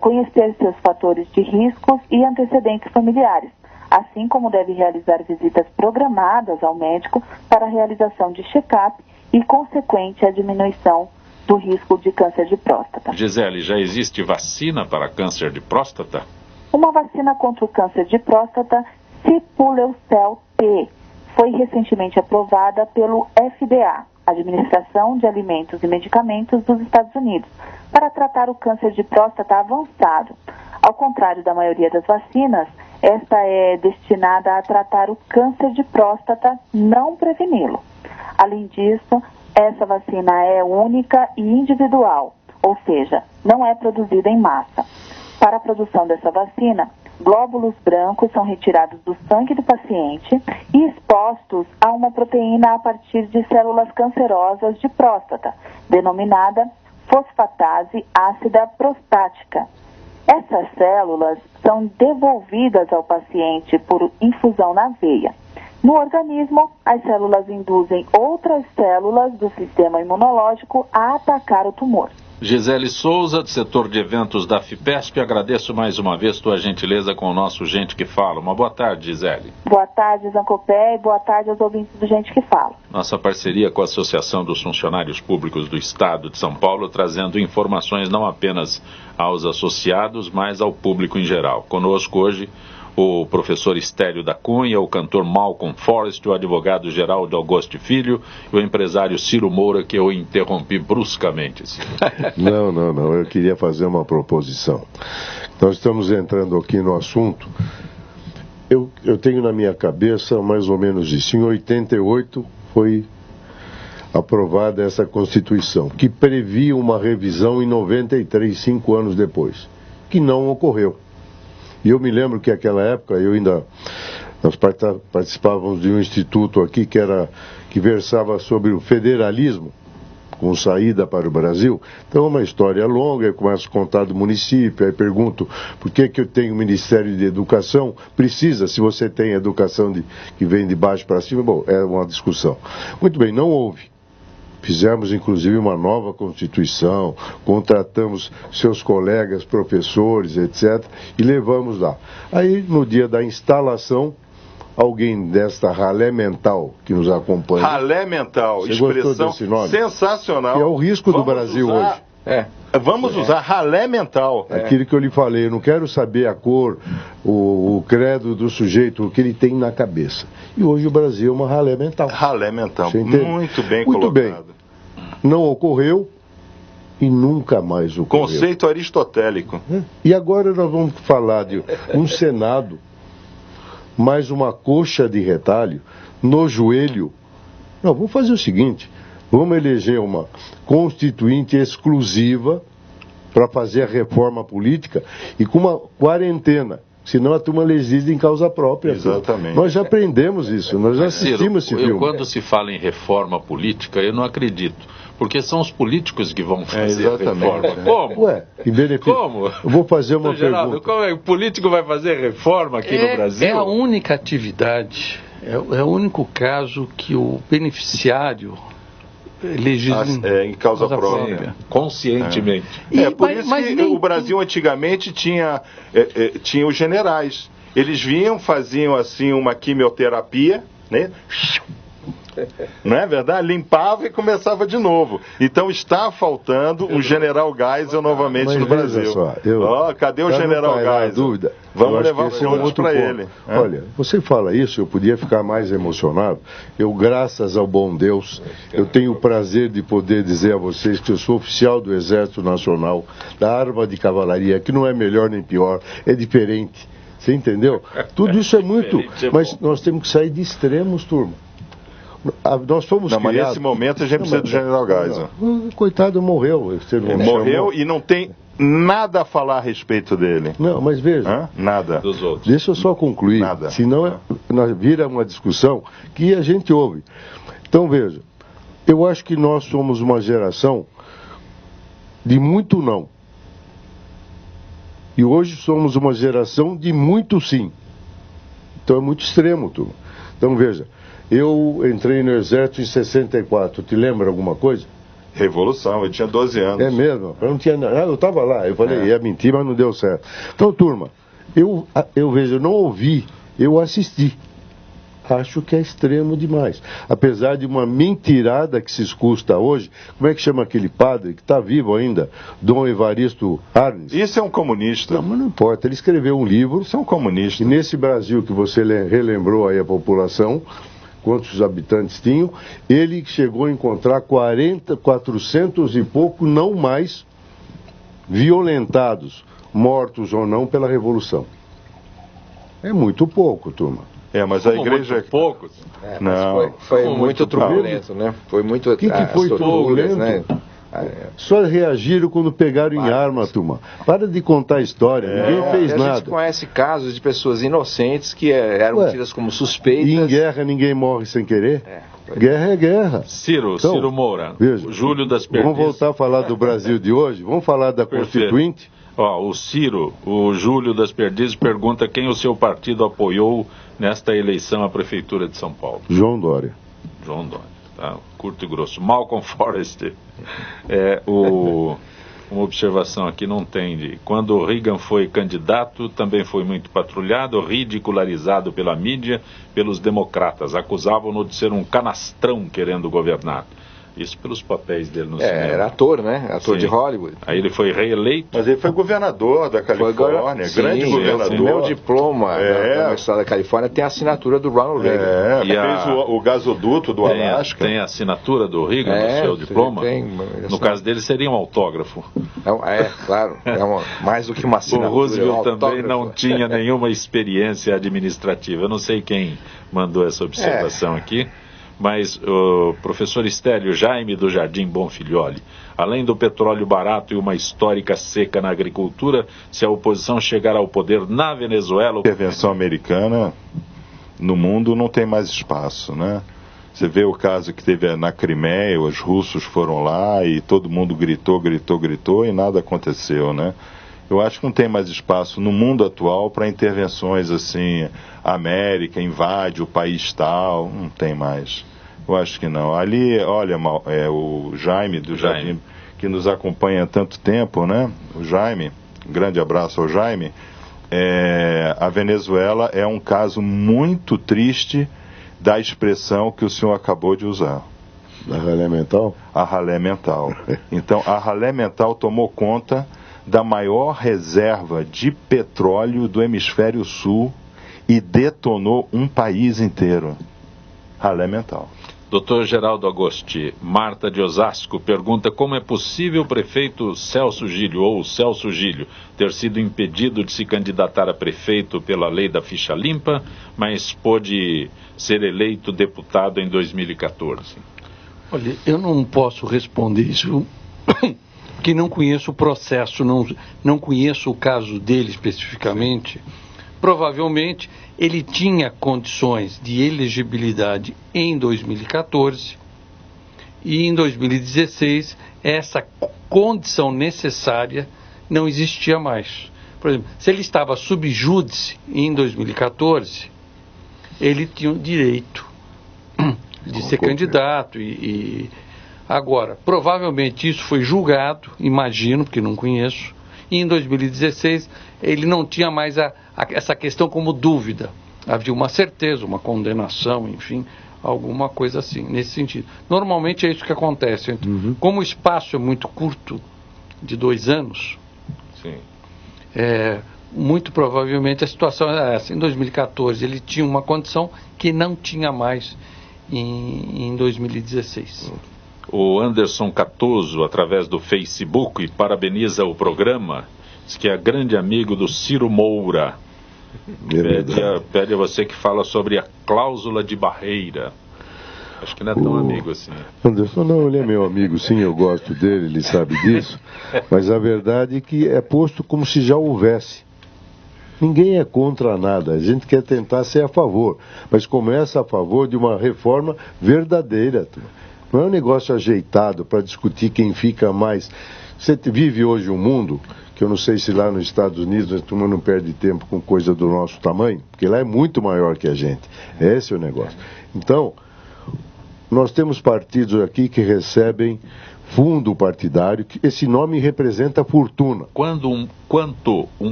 Speaker 6: conhecer seus fatores de riscos e antecedentes familiares, assim como deve realizar visitas programadas ao médico para a realização de check-up e consequente a diminuição do risco de câncer de próstata.
Speaker 1: Gisele, já existe vacina para câncer de próstata?
Speaker 6: Uma vacina contra o câncer de próstata, Sipuleucel T, foi recentemente aprovada pelo FDA, Administração de Alimentos e Medicamentos dos Estados Unidos, para tratar o câncer de próstata avançado. Ao contrário da maioria das vacinas, esta é destinada a tratar o câncer de próstata, não preveni-lo. Além disso, essa vacina é única e individual, ou seja, não é produzida em massa. Para a produção dessa vacina, glóbulos brancos são retirados do sangue do paciente e expostos a uma proteína a partir de células cancerosas de próstata, denominada fosfatase ácida prostática. Essas células são devolvidas ao paciente por infusão na veia. No organismo, as células induzem outras células do sistema imunológico a atacar o tumor.
Speaker 1: Gisele Souza, do setor de eventos da FIPESP, agradeço mais uma vez tua gentileza com o nosso Gente que Fala. Uma boa tarde, Gisele.
Speaker 6: Boa tarde, Zancopé, e boa tarde aos ouvintes do Gente que Fala.
Speaker 1: Nossa parceria com a Associação dos Funcionários Públicos do Estado de São Paulo, trazendo informações não apenas aos associados, mas ao público em geral. Conosco hoje o professor Estélio da Cunha, o cantor Malcolm Forrest, o advogado Geraldo Augusto Filho e o empresário Ciro Moura, que eu interrompi bruscamente.
Speaker 2: Não, eu queria fazer uma proposição. Nós estamos entrando aqui no assunto. Eu tenho na minha cabeça mais ou menos isso. Em 88 foi aprovada essa Constituição, que previa uma revisão em 93, 5 anos depois, que não ocorreu. E eu me lembro que naquela época nós participávamos de um instituto aqui que versava sobre o federalismo, com saída para o Brasil. Então é uma história longa, eu começo a contar do município, aí pergunto por que eu tenho o Ministério de Educação, precisa, se você tem educação que vem de baixo para cima, bom, é uma discussão. Muito bem, não houve. Fizemos, inclusive, uma nova Constituição, contratamos seus colegas, professores, etc., e levamos lá. Aí, no dia da instalação, alguém desta ralé mental que nos acompanha...
Speaker 3: Ralé mental, expressão sensacional.
Speaker 2: Que é o risco do Brasil hoje.
Speaker 3: Vamos usar ralé mental.
Speaker 2: Aquilo que eu lhe falei, eu não quero saber a cor, o credo do sujeito, o que ele tem na cabeça. E hoje o Brasil é uma ralé mental.
Speaker 3: Ralé mental, muito bem
Speaker 2: colocado. Bem. Não ocorreu e nunca mais ocorreu.
Speaker 3: Conceito aristotélico.
Speaker 2: E agora nós vamos falar de um Senado, mais uma coxa de retalho, no joelho. Não, vamos fazer o seguinte... Vamos eleger uma constituinte exclusiva para fazer a reforma política e com uma quarentena. Senão a turma legisla em causa própria.
Speaker 3: Exatamente.
Speaker 2: Nós já aprendemos isso, nós já assistimos esse filme.
Speaker 1: Quando se fala em reforma política, eu não acredito. Porque são os políticos que vão fazer a reforma. Como?
Speaker 2: Ué, que benefício.
Speaker 1: Como?
Speaker 2: Eu vou fazer uma
Speaker 1: Geraldo, como é? O político vai fazer reforma aqui no Brasil?
Speaker 5: É a única atividade, é o único caso que o beneficiário... legisla
Speaker 3: em causa própria.
Speaker 1: Conscientemente.
Speaker 3: Por isso que o Brasil antigamente tinha os generais. Eles vinham, faziam assim uma quimioterapia, né? Não é verdade? Limpava e começava de novo. Então está faltando o general Geisel novamente no Brasil. Cadê o general Geisel? Vamos levar fontes para ele.
Speaker 2: Olha, você fala isso, eu podia ficar mais emocionado. Eu, graças ao bom Deus, eu tenho o prazer de poder dizer a vocês que eu sou oficial do Exército Nacional, da Arma de Cavalaria, que não é melhor nem pior, é diferente. Você entendeu? Tudo isso é muito... Mas nós temos que sair de extremos, turma. Nós fomos criados...
Speaker 3: Mas nesse momento a gente precisa do general Geisel.
Speaker 2: Coitado, morreu.
Speaker 3: Morreu e não tem nada a falar a respeito dele.
Speaker 2: Não, mas veja...
Speaker 3: Nada.
Speaker 1: Dos outros.
Speaker 2: Deixa eu só concluir.
Speaker 3: Nada.
Speaker 2: Senão vira uma discussão que a gente ouve. Então veja, eu acho que nós somos uma geração de muito não. E hoje somos uma geração de muito sim. Então é muito extremo, turma. Então veja... Eu entrei no Exército em 64. Te lembra alguma coisa?
Speaker 3: Revolução, eu tinha 12 anos.
Speaker 2: É mesmo? Eu não tinha nada. Eu estava lá. Eu falei, ia mentir, mas não deu certo. Então, turma, eu vejo, eu não ouvi, eu assisti. Acho que é extremo demais. Apesar de uma mentirada que se escuta hoje, como é que chama aquele padre que está vivo ainda? Dom Evaristo Arnes?
Speaker 3: Isso é um comunista.
Speaker 2: Não, mas não importa. Ele escreveu um livro.
Speaker 3: Isso é um comunista.
Speaker 2: E nesse Brasil que você relembrou aí a população... quantos habitantes tinham, ele chegou a encontrar 400 e pouco, não mais, violentados mortos ou não pela Revolução. É muito pouco, turma.
Speaker 3: Mas a igreja...
Speaker 1: Muito poucos.
Speaker 3: Não.
Speaker 4: Foi muito turbulento, né? Foi muito...
Speaker 2: O que foi turbulento?
Speaker 4: Né?
Speaker 2: Só reagiram quando pegaram em arma, turma. Para de contar a história, ninguém fez nada.
Speaker 4: A gente conhece casos de pessoas inocentes que eram tidas como suspeitas.
Speaker 2: E em guerra ninguém morre sem querer? Guerra é guerra.
Speaker 1: Ciro Moura,
Speaker 2: veja,
Speaker 1: Júlio das Perdizes.
Speaker 2: Vamos voltar a falar do Brasil de hoje? Vamos falar da Constituinte?
Speaker 1: O Júlio das Perdizes pergunta quem o seu partido apoiou nesta eleição à Prefeitura de São Paulo.
Speaker 2: João Dória.
Speaker 1: Tá, curto e grosso. Malcolm Forrest. Uma observação aqui, não tem. Quando Reagan foi candidato, também foi muito patrulhado, ridicularizado pela mídia, pelos democratas. Acusavam-no de ser um canastrão querendo governar. Isso pelos papéis dele no cinema.
Speaker 4: Era ator, né? Ator de Hollywood.
Speaker 1: Aí ele foi reeleito.
Speaker 3: Mas ele foi governador da Califórnia, grande governador.
Speaker 4: Meu diploma da Universidade da Califórnia tem a assinatura do Ronald Reagan.
Speaker 3: Fez o gasoduto do Alasca.
Speaker 1: Tem a assinatura do Reagan no seu diploma? No caso dele seria um autógrafo.
Speaker 4: Claro. Mais do que uma assinatura.
Speaker 1: O Roosevelt também não tinha nenhuma experiência administrativa. Eu não sei quem mandou essa observação aqui. Mas o professor Estélio Jaime do Jardim Bonfilholi, além do petróleo barato e uma histórica seca na agricultura, se a oposição chegar ao poder na Venezuela...
Speaker 3: A intervenção americana no mundo não tem mais espaço, né? Você vê o caso que teve na Crimeia, os russos foram lá e todo mundo gritou e nada aconteceu, né? Eu acho que não tem mais espaço no mundo atual para intervenções assim, a América invade o país tal, não tem mais. Eu acho que não. Ali, olha, o Jaime do Jardim, que nos acompanha há tanto tempo, né? O Jaime, um grande abraço ao Jaime. A Venezuela é um caso muito triste da expressão que o senhor acabou de usar.
Speaker 2: A ralé mental?
Speaker 3: A ralé mental. Então, a ralé mental tomou conta da maior reserva de petróleo do hemisfério sul e detonou um país inteiro. Ralé mental.
Speaker 1: Dr. Geraldo Agosti, Marta de Osasco, pergunta como é possível o prefeito Celso Gílio ter sido impedido de se candidatar a prefeito pela lei da ficha limpa, mas pôde ser eleito deputado em 2014.
Speaker 5: Olha, eu não posso responder isso que não conheço o processo, não conheço o caso dele especificamente. Provavelmente ele tinha condições de elegibilidade em 2014 e em 2016 essa condição necessária não existia mais. Por exemplo, se ele estava sub júdice em 2014, ele tinha o direito de ser candidato e agora, provavelmente isso foi julgado, imagino, porque não conheço, e em 2016 ele não tinha mais essa questão como dúvida. Havia uma certeza, uma condenação, enfim, alguma coisa assim, nesse sentido. Normalmente é isso que acontece. Como o espaço é muito curto, de 2 anos,
Speaker 1: sim.
Speaker 5: Muito provavelmente a situação era essa. Em 2014 ele tinha uma condição que não tinha mais em 2016.
Speaker 1: O Anderson Catoso, através do Facebook, parabeniza o programa, diz que é grande amigo do Ciro Moura. Pede a você que fala sobre a cláusula de barreira. Acho que não é tão amigo assim.
Speaker 2: Anderson, não, ele é meu amigo, sim, eu gosto dele, ele sabe disso. Mas a verdade é que é posto como se já houvesse. Ninguém é contra nada, a gente quer tentar ser a favor, mas começa a favor de uma reforma verdadeira. Não é um negócio ajeitado para discutir quem fica mais. Você vive hoje um mundo que eu não sei se lá nos Estados Unidos a turma não perde tempo com coisa do nosso tamanho, porque lá é muito maior que a gente. Esse é o negócio. Então, nós temos partidos aqui que recebem fundo partidário, que esse nome representa fortuna.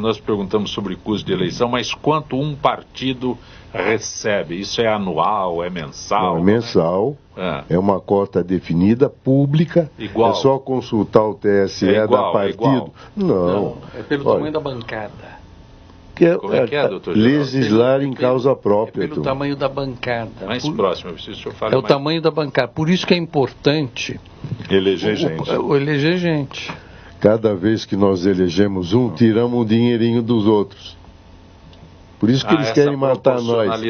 Speaker 1: Nós perguntamos sobre custo de eleição, mas quanto um partido recebe? Isso é anual, é mensal?
Speaker 2: Não, é mensal, é uma cota definida, pública,
Speaker 1: igual.
Speaker 2: É só consultar o TSE da partido.
Speaker 5: Não, é pelo tamanho da bancada.
Speaker 1: Como é que é, doutor?
Speaker 2: Legislar em causa própria.
Speaker 5: É pelo tamanho da bancada.
Speaker 1: Mais próximo, eu preciso que eu fale
Speaker 5: o tamanho da bancada. Por isso que é importante
Speaker 3: eleger gente.
Speaker 5: Eleger gente.
Speaker 2: Cada vez que nós elegemos um, tiramos um dinheirinho dos outros. Por isso que eles querem matar nós.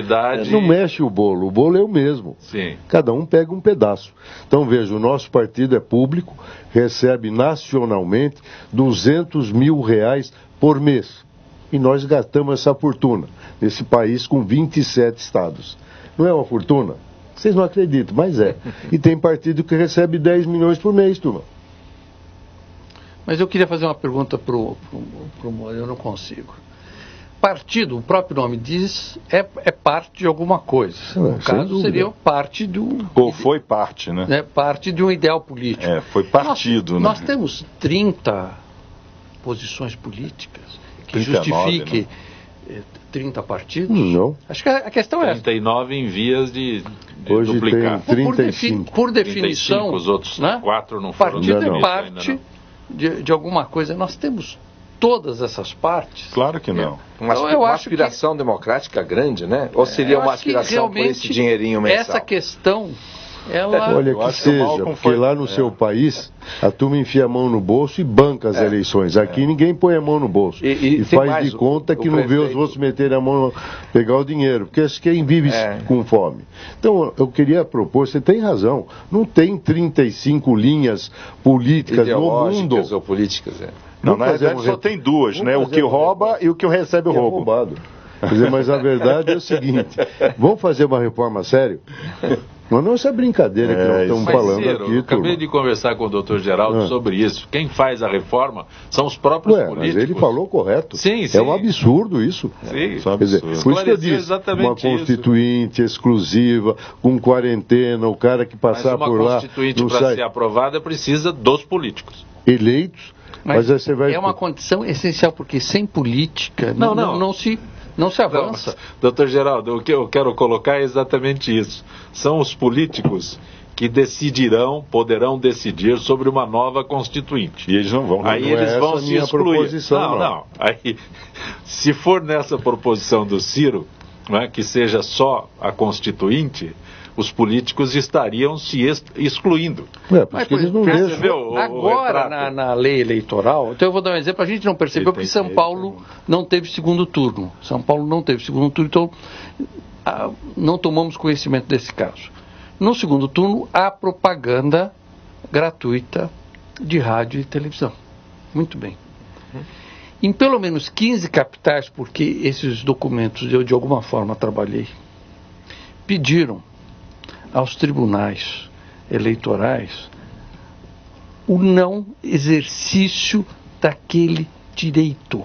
Speaker 2: Não mexe o bolo é o mesmo.
Speaker 1: Sim.
Speaker 2: Cada um pega um pedaço. Então veja, o nosso partido é público, recebe nacionalmente R$200 mil por mês. E nós gastamos essa fortuna nesse país com 27 estados. Não é uma fortuna? Vocês não acreditam, mas é. E tem partido que recebe 10 milhões por mês, turma.
Speaker 5: Mas eu queria fazer uma pergunta pro Moura, eu não consigo. Partido, o próprio nome diz, é parte de alguma coisa. No caso, seria parte do...
Speaker 3: Ou foi parte, né?
Speaker 5: Parte de um ideal político.
Speaker 3: Foi partido, né?
Speaker 5: Nós temos 30 posições políticas que 39, justifiquem 30 partidos?
Speaker 2: Não.
Speaker 5: Acho que a questão é essa.
Speaker 1: 39 em vias de
Speaker 2: hoje
Speaker 1: duplicar.
Speaker 2: Tem 35.
Speaker 5: Por definição,
Speaker 1: 35, os outros 4 não foram.
Speaker 5: Partido é parte de alguma coisa. Nós temos todas essas partes.
Speaker 3: Claro que não.
Speaker 4: Uma aspiração democrática grande, né? Ou seria uma aspiração por esse dinheirinho mensal?
Speaker 5: Essa questão...
Speaker 2: Olha, que seja, porque lá no seu país, a turma enfia a mão no bolso e banca as eleições. Aqui ninguém põe a mão no bolso. E faz de conta que não vê os outros meterem a mão, pegar o dinheiro, porque quem vive com fome. Então, eu queria propor, você tem razão, não tem 35 linhas políticas no mundo.
Speaker 4: Ou políticas,
Speaker 3: Não, na verdade só tem duas, né? O que rouba e o que recebe o roubo.
Speaker 2: Roubado. Quer dizer, mas a verdade é o seguinte, vamos fazer uma reforma sério? Mas não essa brincadeira que nós estamos falando
Speaker 1: Ciro,
Speaker 2: aqui.
Speaker 1: Eu acabei de conversar com o doutor Geraldo sobre isso. Quem faz a reforma são os próprios políticos.
Speaker 2: Mas ele falou correto.
Speaker 1: Sim.
Speaker 2: É um absurdo isso.
Speaker 1: Sim.
Speaker 2: Quer dizer, por isso que eu disse, uma constituinte exclusiva, com quarentena, o cara que passar por lá...
Speaker 1: Mas uma constituinte, para ser aprovada, precisa dos políticos.
Speaker 2: Eleitos. Mas aí você vai...
Speaker 5: É uma condição essencial, porque sem política não se avança.
Speaker 1: Doutor Geraldo, o que eu quero colocar é exatamente isso. São os políticos que poderão decidir sobre uma nova constituinte.
Speaker 3: E eles não vão.
Speaker 1: Aí eles vão se excluir. Não. Aí, se for nessa proposição do Ciro, que seja só a constituinte, os políticos estariam se excluindo.
Speaker 2: Porque eles não deixam.
Speaker 5: Agora, na lei eleitoral, então eu vou dar um exemplo, a gente não percebeu porque São Paulo não teve segundo turno. São Paulo não teve segundo turno, então não tomamos conhecimento desse caso. No segundo turno, há propaganda gratuita de rádio e televisão. Muito bem. Em pelo menos 15 capitais, porque esses documentos eu de alguma forma trabalhei, pediram aos tribunais eleitorais o não exercício daquele direito.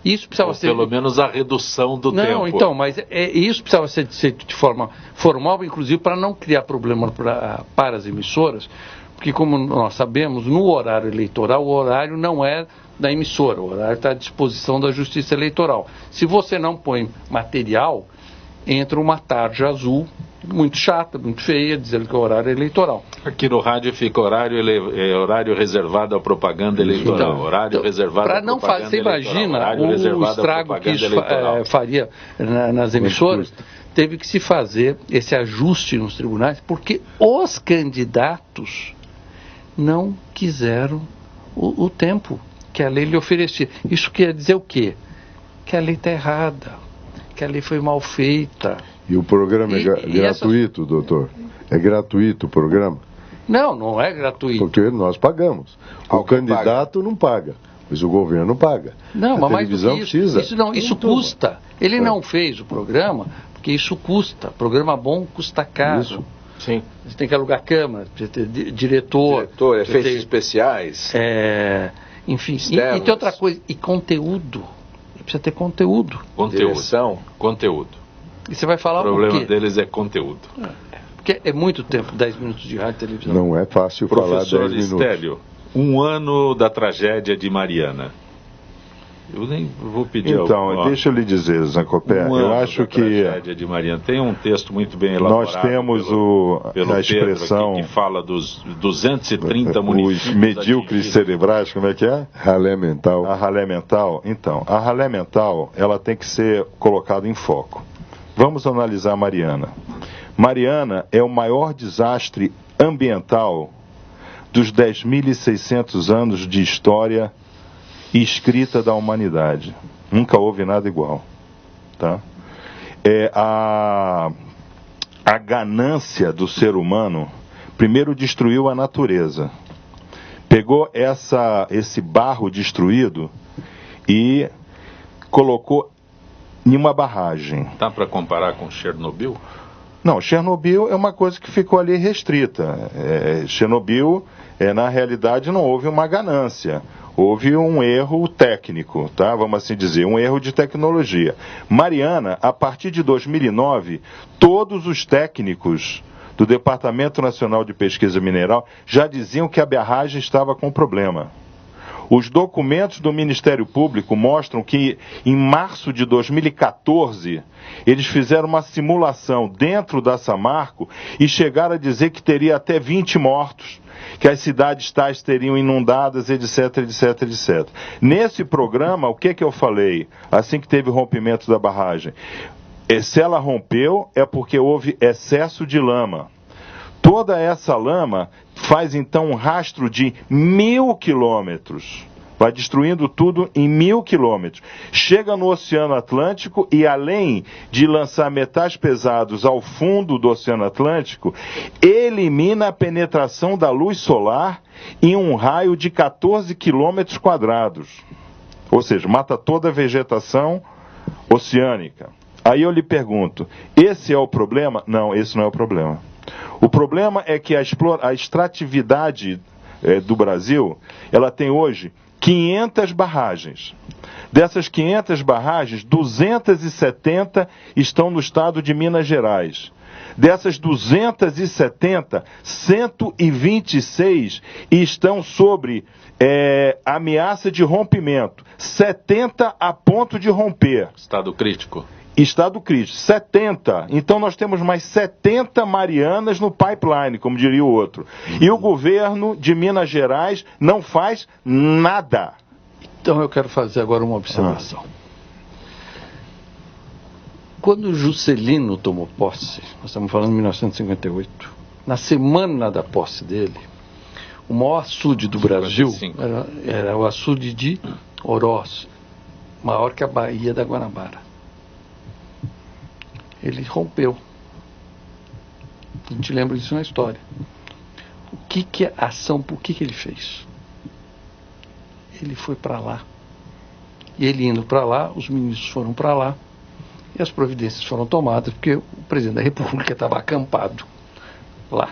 Speaker 5: Isso precisava ser...
Speaker 1: Pelo menos a redução do tempo.
Speaker 5: Não, então, mas isso precisava ser de forma formal, inclusive para não criar problema para as emissoras, porque como nós sabemos, no horário eleitoral, o horário não é da emissora, o horário está à disposição da Justiça Eleitoral. Se você não põe material, entra uma tarja azul, muito chata, muito feia, dizendo que é horário eleitoral.
Speaker 1: Aqui no rádio fica horário reservado à propaganda eleitoral. Horário reservado à propaganda eleitoral. Para não fazer, você
Speaker 5: imagina o estrago que isso faria nas emissoras. Teve que se fazer esse ajuste nos tribunais, porque os candidatos não quiseram o tempo que a lei lhe oferecia. Isso quer dizer o quê? Que a lei está errada, que a lei foi mal feita.
Speaker 2: E o programa é gratuito, doutor? É gratuito o programa?
Speaker 5: Não é gratuito.
Speaker 2: Porque nós pagamos. O candidato não paga, mas o governo paga.
Speaker 5: Não, mas mais do que
Speaker 2: precisa.
Speaker 5: Isso custa. Ele não fez o programa porque isso custa. Programa bom custa caro. Isso.
Speaker 4: Sim.
Speaker 5: Você tem que alugar câmera, precisa ter diretor,
Speaker 4: efeitos especiais.
Speaker 5: Enfim, e tem outra coisa, e conteúdo. Precisa ter conteúdo.
Speaker 4: Direção.
Speaker 1: Conteúdo.
Speaker 5: E você vai falar
Speaker 1: o problema deles é conteúdo.
Speaker 5: Porque é muito tempo, 10 minutos de rádio e televisão.
Speaker 2: Não é fácil falar 10 minutos.
Speaker 1: Professor Estélio, 1 ano da tragédia de Mariana. Eu nem vou pedir...
Speaker 3: Então, deixa eu lhe dizer, Zancopé, eu acho que...
Speaker 1: tragédia de Mariana. Tem um texto muito bem elaborado.
Speaker 3: Nós temos a expressão...
Speaker 1: Aqui, que fala dos 230 municípios...
Speaker 3: Os medíocres cerebrais, como é que é?
Speaker 2: Ralé mental.
Speaker 3: A ralé mental. Então, a ralé mental, ela tem que ser colocada em foco. Vamos analisar Mariana. Mariana é o maior desastre ambiental dos 10.600 anos de história escrita da humanidade. Nunca houve nada igual. Tá? A ganância do ser humano primeiro destruiu a natureza. Pegou esse barro destruído e colocou em uma barragem.
Speaker 1: Dá para comparar com Chernobyl?
Speaker 3: Não, Chernobyl é uma coisa que ficou ali restrita. Chernobyl, na realidade, não houve uma ganância. Houve um erro técnico, tá? Vamos assim dizer, um erro de tecnologia. Mariana, a partir de 2009, todos os técnicos do Departamento Nacional de Pesquisa Mineral já diziam que a barragem estava com problema. Os documentos do Ministério Público mostram que, em março de 2014, eles fizeram uma simulação dentro da Samarco e chegaram a dizer que teria até 20 mortos, que as cidades tais teriam inundadas, etc, etc, etc. Nesse programa, o que eu falei, assim que teve o rompimento da barragem? Se ela rompeu, é porque houve excesso de lama. Toda essa lama faz então um rastro de 1.000 quilômetros. Vai destruindo tudo em 1.000 quilômetros. Chega no Oceano Atlântico e, além de lançar metais pesados ao fundo do Oceano Atlântico, elimina a penetração da luz solar em um raio de 14 quilômetros quadrados. Ou seja, mata toda a vegetação oceânica. Aí eu lhe pergunto, esse é o problema? Não, esse não é o problema. O problema é que a extratividade do Brasil, ela tem hoje 500 barragens. Dessas 500 barragens, 270 estão no estado de Minas Gerais. Dessas 270, 126 estão sobre ameaça de rompimento. 70 a ponto de romper.
Speaker 1: Estado crítico.
Speaker 3: Estado crítico, 70. Então nós temos mais 70 Marianas no pipeline, como diria o outro. E o governo de Minas Gerais não faz nada.
Speaker 5: Então eu quero fazer agora uma observação. Quando o Juscelino tomou posse, nós estamos falando de 1958, na semana da posse dele, o maior açude do Brasil era o açude de Oroz, maior que a Baía da Guanabara. Ele rompeu. A gente lembra disso na história. O que ele fez? Ele foi para lá. E ele indo para lá, os ministros foram para lá, e as providências foram tomadas, porque o presidente da República estava acampado lá.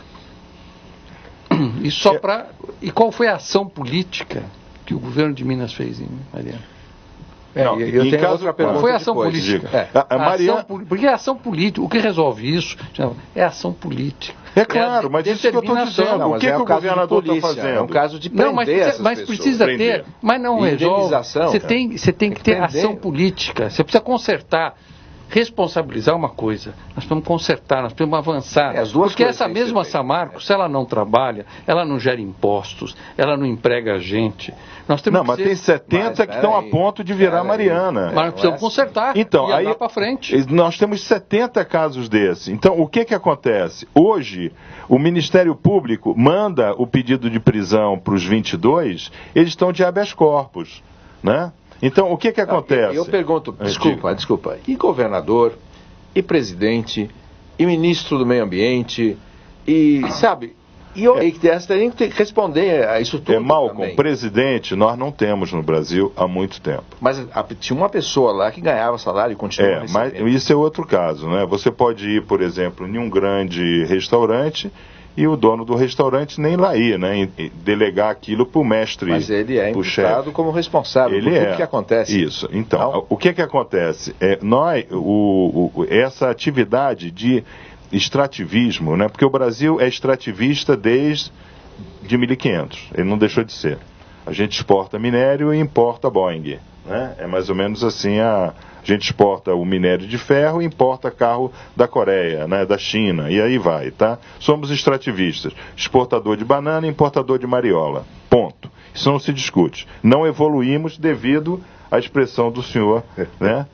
Speaker 5: E qual foi a ação política que o governo de Minas fez em Mariana?
Speaker 4: Eu tenho outra pergunta.
Speaker 5: Foi ação política. Porque é ação política. O que resolve isso é ação política.
Speaker 3: É claro, mas isso que eu estou dizendo.
Speaker 4: Não,
Speaker 3: o que o governador está fazendo?
Speaker 4: É um caso de prender essas
Speaker 5: mas precisa ter. Mas não resolve. Você tem que ter ação política. Você precisa consertar. Responsabilizar uma coisa, nós precisamos consertar, nós precisamos avançar, porque essa mesma Samarco, se ela não trabalha, ela não gera impostos, ela não emprega gente. Nós temos
Speaker 3: mas tem 70 que estão a ponto de virar Mariana.
Speaker 5: Mas nós precisamos consertar e andar para frente.
Speaker 3: Nós temos 70 casos desses. Então, o que acontece? Hoje, o Ministério Público manda o pedido de prisão para os 22, eles estão de habeas corpus, né? Então, o que acontece?
Speaker 4: Eu pergunto, desculpa, e governador, e presidente, e ministro do meio ambiente, e, sabe, eles teriam que responder a isso tudo
Speaker 3: Malcolm,
Speaker 4: também.
Speaker 3: Presidente, nós não temos no Brasil há muito tempo.
Speaker 4: Mas tinha uma pessoa lá que ganhava salário e continuava recebendo.
Speaker 3: Mas isso é outro caso, né? Você pode ir, por exemplo, em um grande restaurante e o dono do restaurante nem lá ir, né? Delegar aquilo para o mestre.
Speaker 4: Mas ele é imputado como responsável por tudo que acontece.
Speaker 3: Isso. Então, o que acontece? Essa atividade de extrativismo, né? Porque o Brasil é extrativista desde 1500. Ele não deixou de ser. A gente exporta minério e importa Boeing, né? É mais ou menos assim a gente exporta o minério de ferro e importa carro da Coreia, né, da China, e aí vai, tá? Somos extrativistas. Exportador de banana e importador de mariola. Ponto. Isso não se discute. Não evoluímos devido à expressão do senhor, né?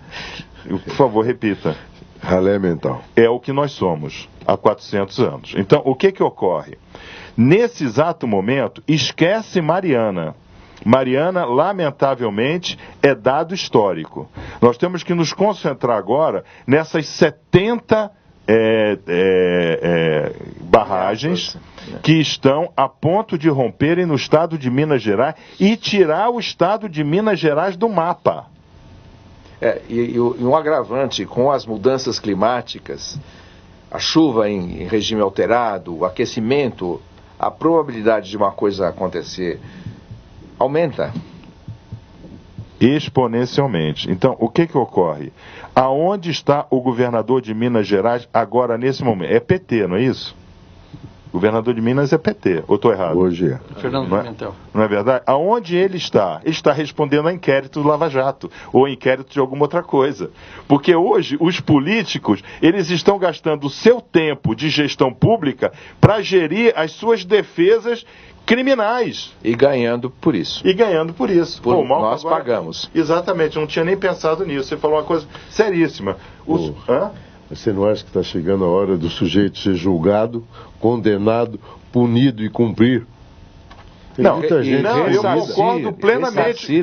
Speaker 3: Por favor, repita.
Speaker 2: Ralé mental.
Speaker 3: É o que nós somos há 400 anos. Então, o que ocorre? Nesse exato momento, esquece Mariana. Mariana, lamentavelmente, é dado histórico. Nós temos que nos concentrar agora nessas 70 barragens que estão a ponto de romperem no estado de Minas Gerais e tirar o estado de Minas Gerais do mapa.
Speaker 4: E um agravante com as mudanças climáticas, a chuva em regime alterado, o aquecimento, a probabilidade de uma coisa acontecer aumenta
Speaker 3: exponencialmente. Então, o que ocorre? Aonde está o governador de Minas Gerais agora, nesse momento? É PT, não é isso? O governador de Minas é PT, ou estou errado?
Speaker 2: Hoje é.
Speaker 5: Fernando Pimentel.
Speaker 3: Não é verdade? Aonde ele está? Ele está respondendo a inquérito do Lava Jato, ou inquérito de alguma outra coisa. Porque hoje, os políticos, eles estão gastando o seu tempo de gestão pública para gerir as suas defesas criminais.
Speaker 4: E ganhando por isso.
Speaker 3: Nós pagamos. Exatamente, eu não tinha nem pensado nisso. Você falou uma coisa seríssima.
Speaker 2: Você não acha que está chegando a hora do sujeito ser julgado, condenado, punido e cumprir?
Speaker 3: Eu concordo plenamente.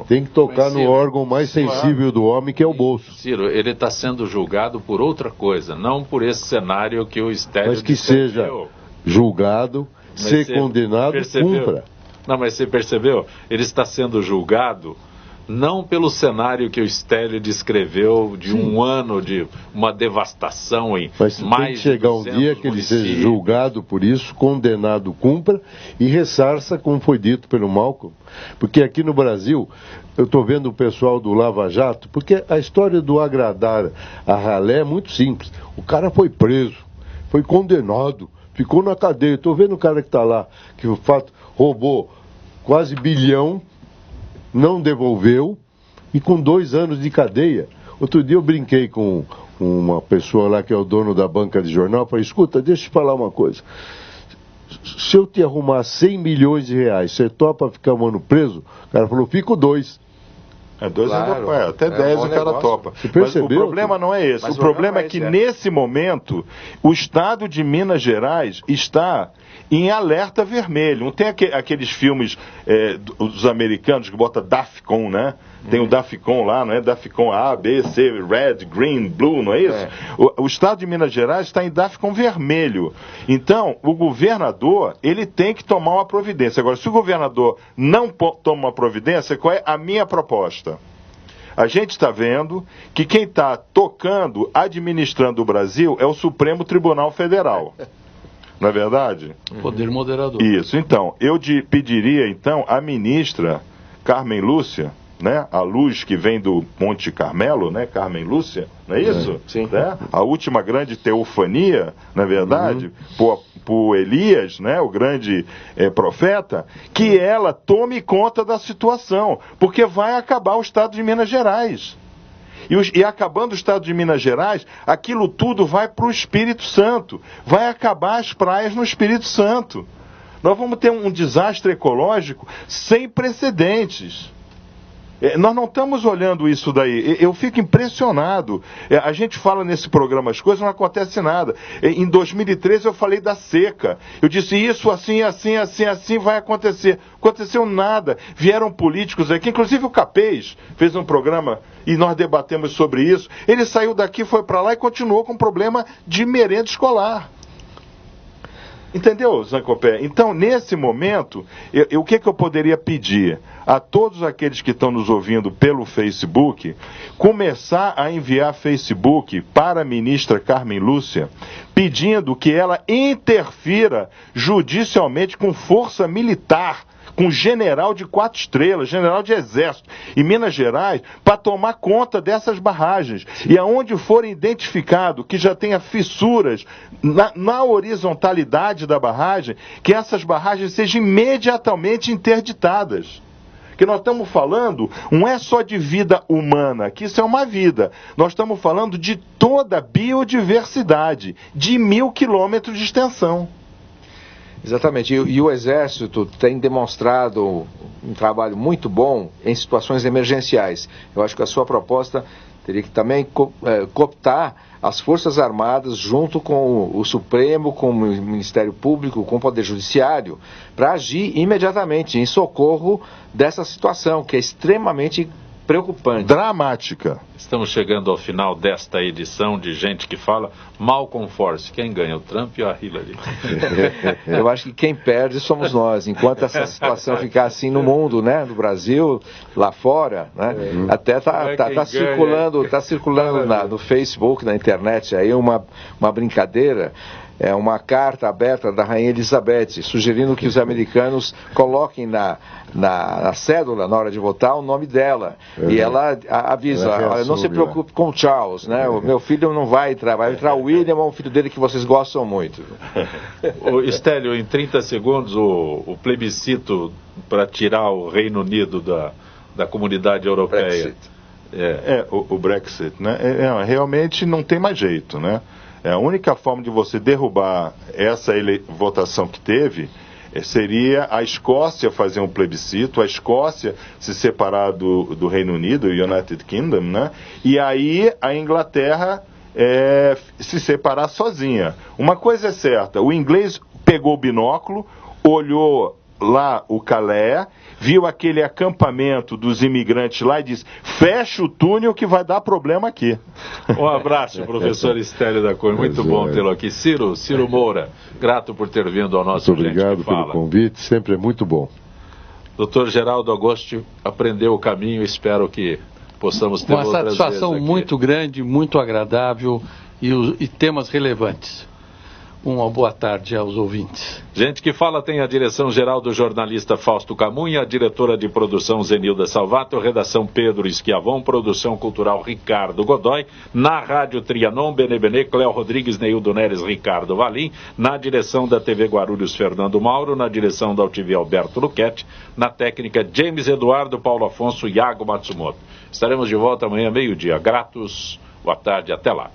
Speaker 2: Tem que tocar no órgão mais sensível do homem, que é o bolso.
Speaker 1: Ciro, ele está sendo julgado por outra coisa, não por esse cenário que o Estélio
Speaker 2: Mas que seja julgado, ser condenado, cumpra.
Speaker 1: Não, mas você percebeu? Ele está sendo julgado não pelo cenário que o Estélio descreveu de um ano de uma devastação em
Speaker 2: mais de 200 municípios. Mas tem que chegar um dia que ele seja julgado por isso, condenado, cumpra e ressarça, como foi dito pelo Malcolm. Porque aqui no Brasil, eu estou vendo o pessoal do Lava Jato, porque a história do agradar a ralé é muito simples. O cara foi preso, foi condenado, ficou na cadeia. Estou vendo o cara que está lá, que o fato roubou quase $1 bilhão, não devolveu, e com 2 anos de cadeia. Outro dia eu brinquei com uma pessoa lá que é o dono da banca de jornal, falei, escuta, deixa eu te falar uma coisa. Se eu te arrumar 100 milhões de reais, você topa ficar um ano preso? O cara falou, fico 2.
Speaker 3: 2 anos, até 10 o cara topa. Mas o problema não é esse. O problema é que nesse momento, o estado de Minas Gerais está em alerta vermelho. Não tem aqueles filmes dos americanos que bota DAFCON, né? Tem o DAFCON lá, não é? DAFCON A, B, C, Red, Green, Blue, não é isso? O estado de Minas Gerais está em DAFCON vermelho. Então, o governador, ele tem que tomar uma providência. Agora, se o governador não toma uma providência, qual é a minha proposta? A gente está vendo que quem está tocando, administrando o Brasil é o Supremo Tribunal Federal. Não é verdade?
Speaker 5: Poder moderador.
Speaker 3: Isso. Então, eu pediria, então, à ministra Carmen Lúcia, né? A luz que vem do Monte Carmelo, né? Carmen Lúcia, não é isso?
Speaker 4: Sim.
Speaker 3: Né? A última grande teofania, na verdade, por Elias, né? O grande profeta, que ela tome conta da situação, porque vai acabar o estado de Minas Gerais. E acabando o estado de Minas Gerais, aquilo tudo vai para o Espírito Santo. Vai acabar as praias no Espírito Santo. Nós vamos ter um desastre ecológico sem precedentes. Nós não estamos olhando isso daí. Eu fico impressionado. A gente fala nesse programa as coisas, não acontece nada. Em 2013 eu falei da seca. Eu disse isso assim, assim, assim, assim vai acontecer. Aconteceu nada. Vieram políticos aqui, inclusive o Capês fez um programa e nós debatemos sobre isso. Ele saiu daqui, foi para lá e continuou com problema de merenda escolar. Entendeu, Zancopé? Então, nesse momento, o que eu poderia pedir a todos aqueles que estão nos ouvindo pelo Facebook, começar a enviar Facebook para a ministra Carmen Lúcia, pedindo que ela interfira judicialmente com força militar, com general de 4 estrelas, general de exército, em Minas Gerais, para tomar conta dessas barragens. E aonde for identificado que já tenha fissuras na horizontalidade da barragem, que essas barragens sejam imediatamente interditadas. Que nós estamos falando, não é só de vida humana, que isso é uma vida. Nós estamos falando de toda a biodiversidade, de 1.000 quilômetros de extensão.
Speaker 4: Exatamente, e o Exército tem demonstrado um trabalho muito bom em situações emergenciais. Eu acho que a sua proposta teria que também cooptar as Forças Armadas junto com o Supremo, com o Ministério Público, com o Poder Judiciário, para agir imediatamente em socorro dessa situação, que é extremamente preocupante.
Speaker 3: Dramática.
Speaker 1: Estamos chegando ao final desta edição de Gente que Fala. Malcolm Force, quem ganha, o Trump ou a Hillary?
Speaker 4: Eu acho que quem perde somos nós. Enquanto essa situação ficar assim no mundo, né, no Brasil, lá fora, né, até tá circulando no Facebook, na internet, aí uma brincadeira. É uma carta aberta da Rainha Elizabeth, sugerindo que os americanos coloquem na cédula, na hora de votar, o nome dela. E ela avisa, olha, não se preocupe com o Charles, né? O meu filho não vai entrar, vai entrar o William, é um filho dele que vocês gostam muito.
Speaker 1: Estélio, em 30 segundos, o plebiscito para tirar o Reino Unido da comunidade europeia.
Speaker 3: Brexit. O Brexit, né? Realmente não tem mais jeito, né? A única forma de você derrubar essa votação que teve seria a Escócia fazer um plebiscito, a Escócia se separar do Reino Unido, o United Kingdom, né? E aí a Inglaterra se separar sozinha. Uma coisa é certa, o inglês pegou o binóculo, olhou lá o Calais, viu aquele acampamento dos imigrantes lá e disse, fecha o túnel que vai dar problema aqui.
Speaker 1: Um abraço, professor Estélio da Cunha, muito bom tê-lo aqui. Ciro Moura, grato por ter vindo ao nosso
Speaker 2: Muito obrigado pelo convite, sempre é muito bom.
Speaker 1: Doutor Geraldo Agosti aprendeu o caminho, espero que possamos ter outras vezes.
Speaker 5: Uma satisfação muito grande, muito agradável e temas relevantes. Uma boa tarde aos ouvintes.
Speaker 1: Gente que Fala tem a direção-geral do jornalista Fausto Camunha, a diretora de produção Zenilda Salvato, redação Pedro Esquiavon, produção cultural Ricardo Godoy, na Rádio Trianon, Benê, Cléo Rodrigues, Neildo Neres, Ricardo Valim, na direção da TV Guarulhos, Fernando Mauro, na direção da UTV Alberto Luquete, na técnica James Eduardo, Paulo Afonso, Iago Matsumoto. Estaremos de volta amanhã, meio-dia. Gratos, boa tarde, até lá.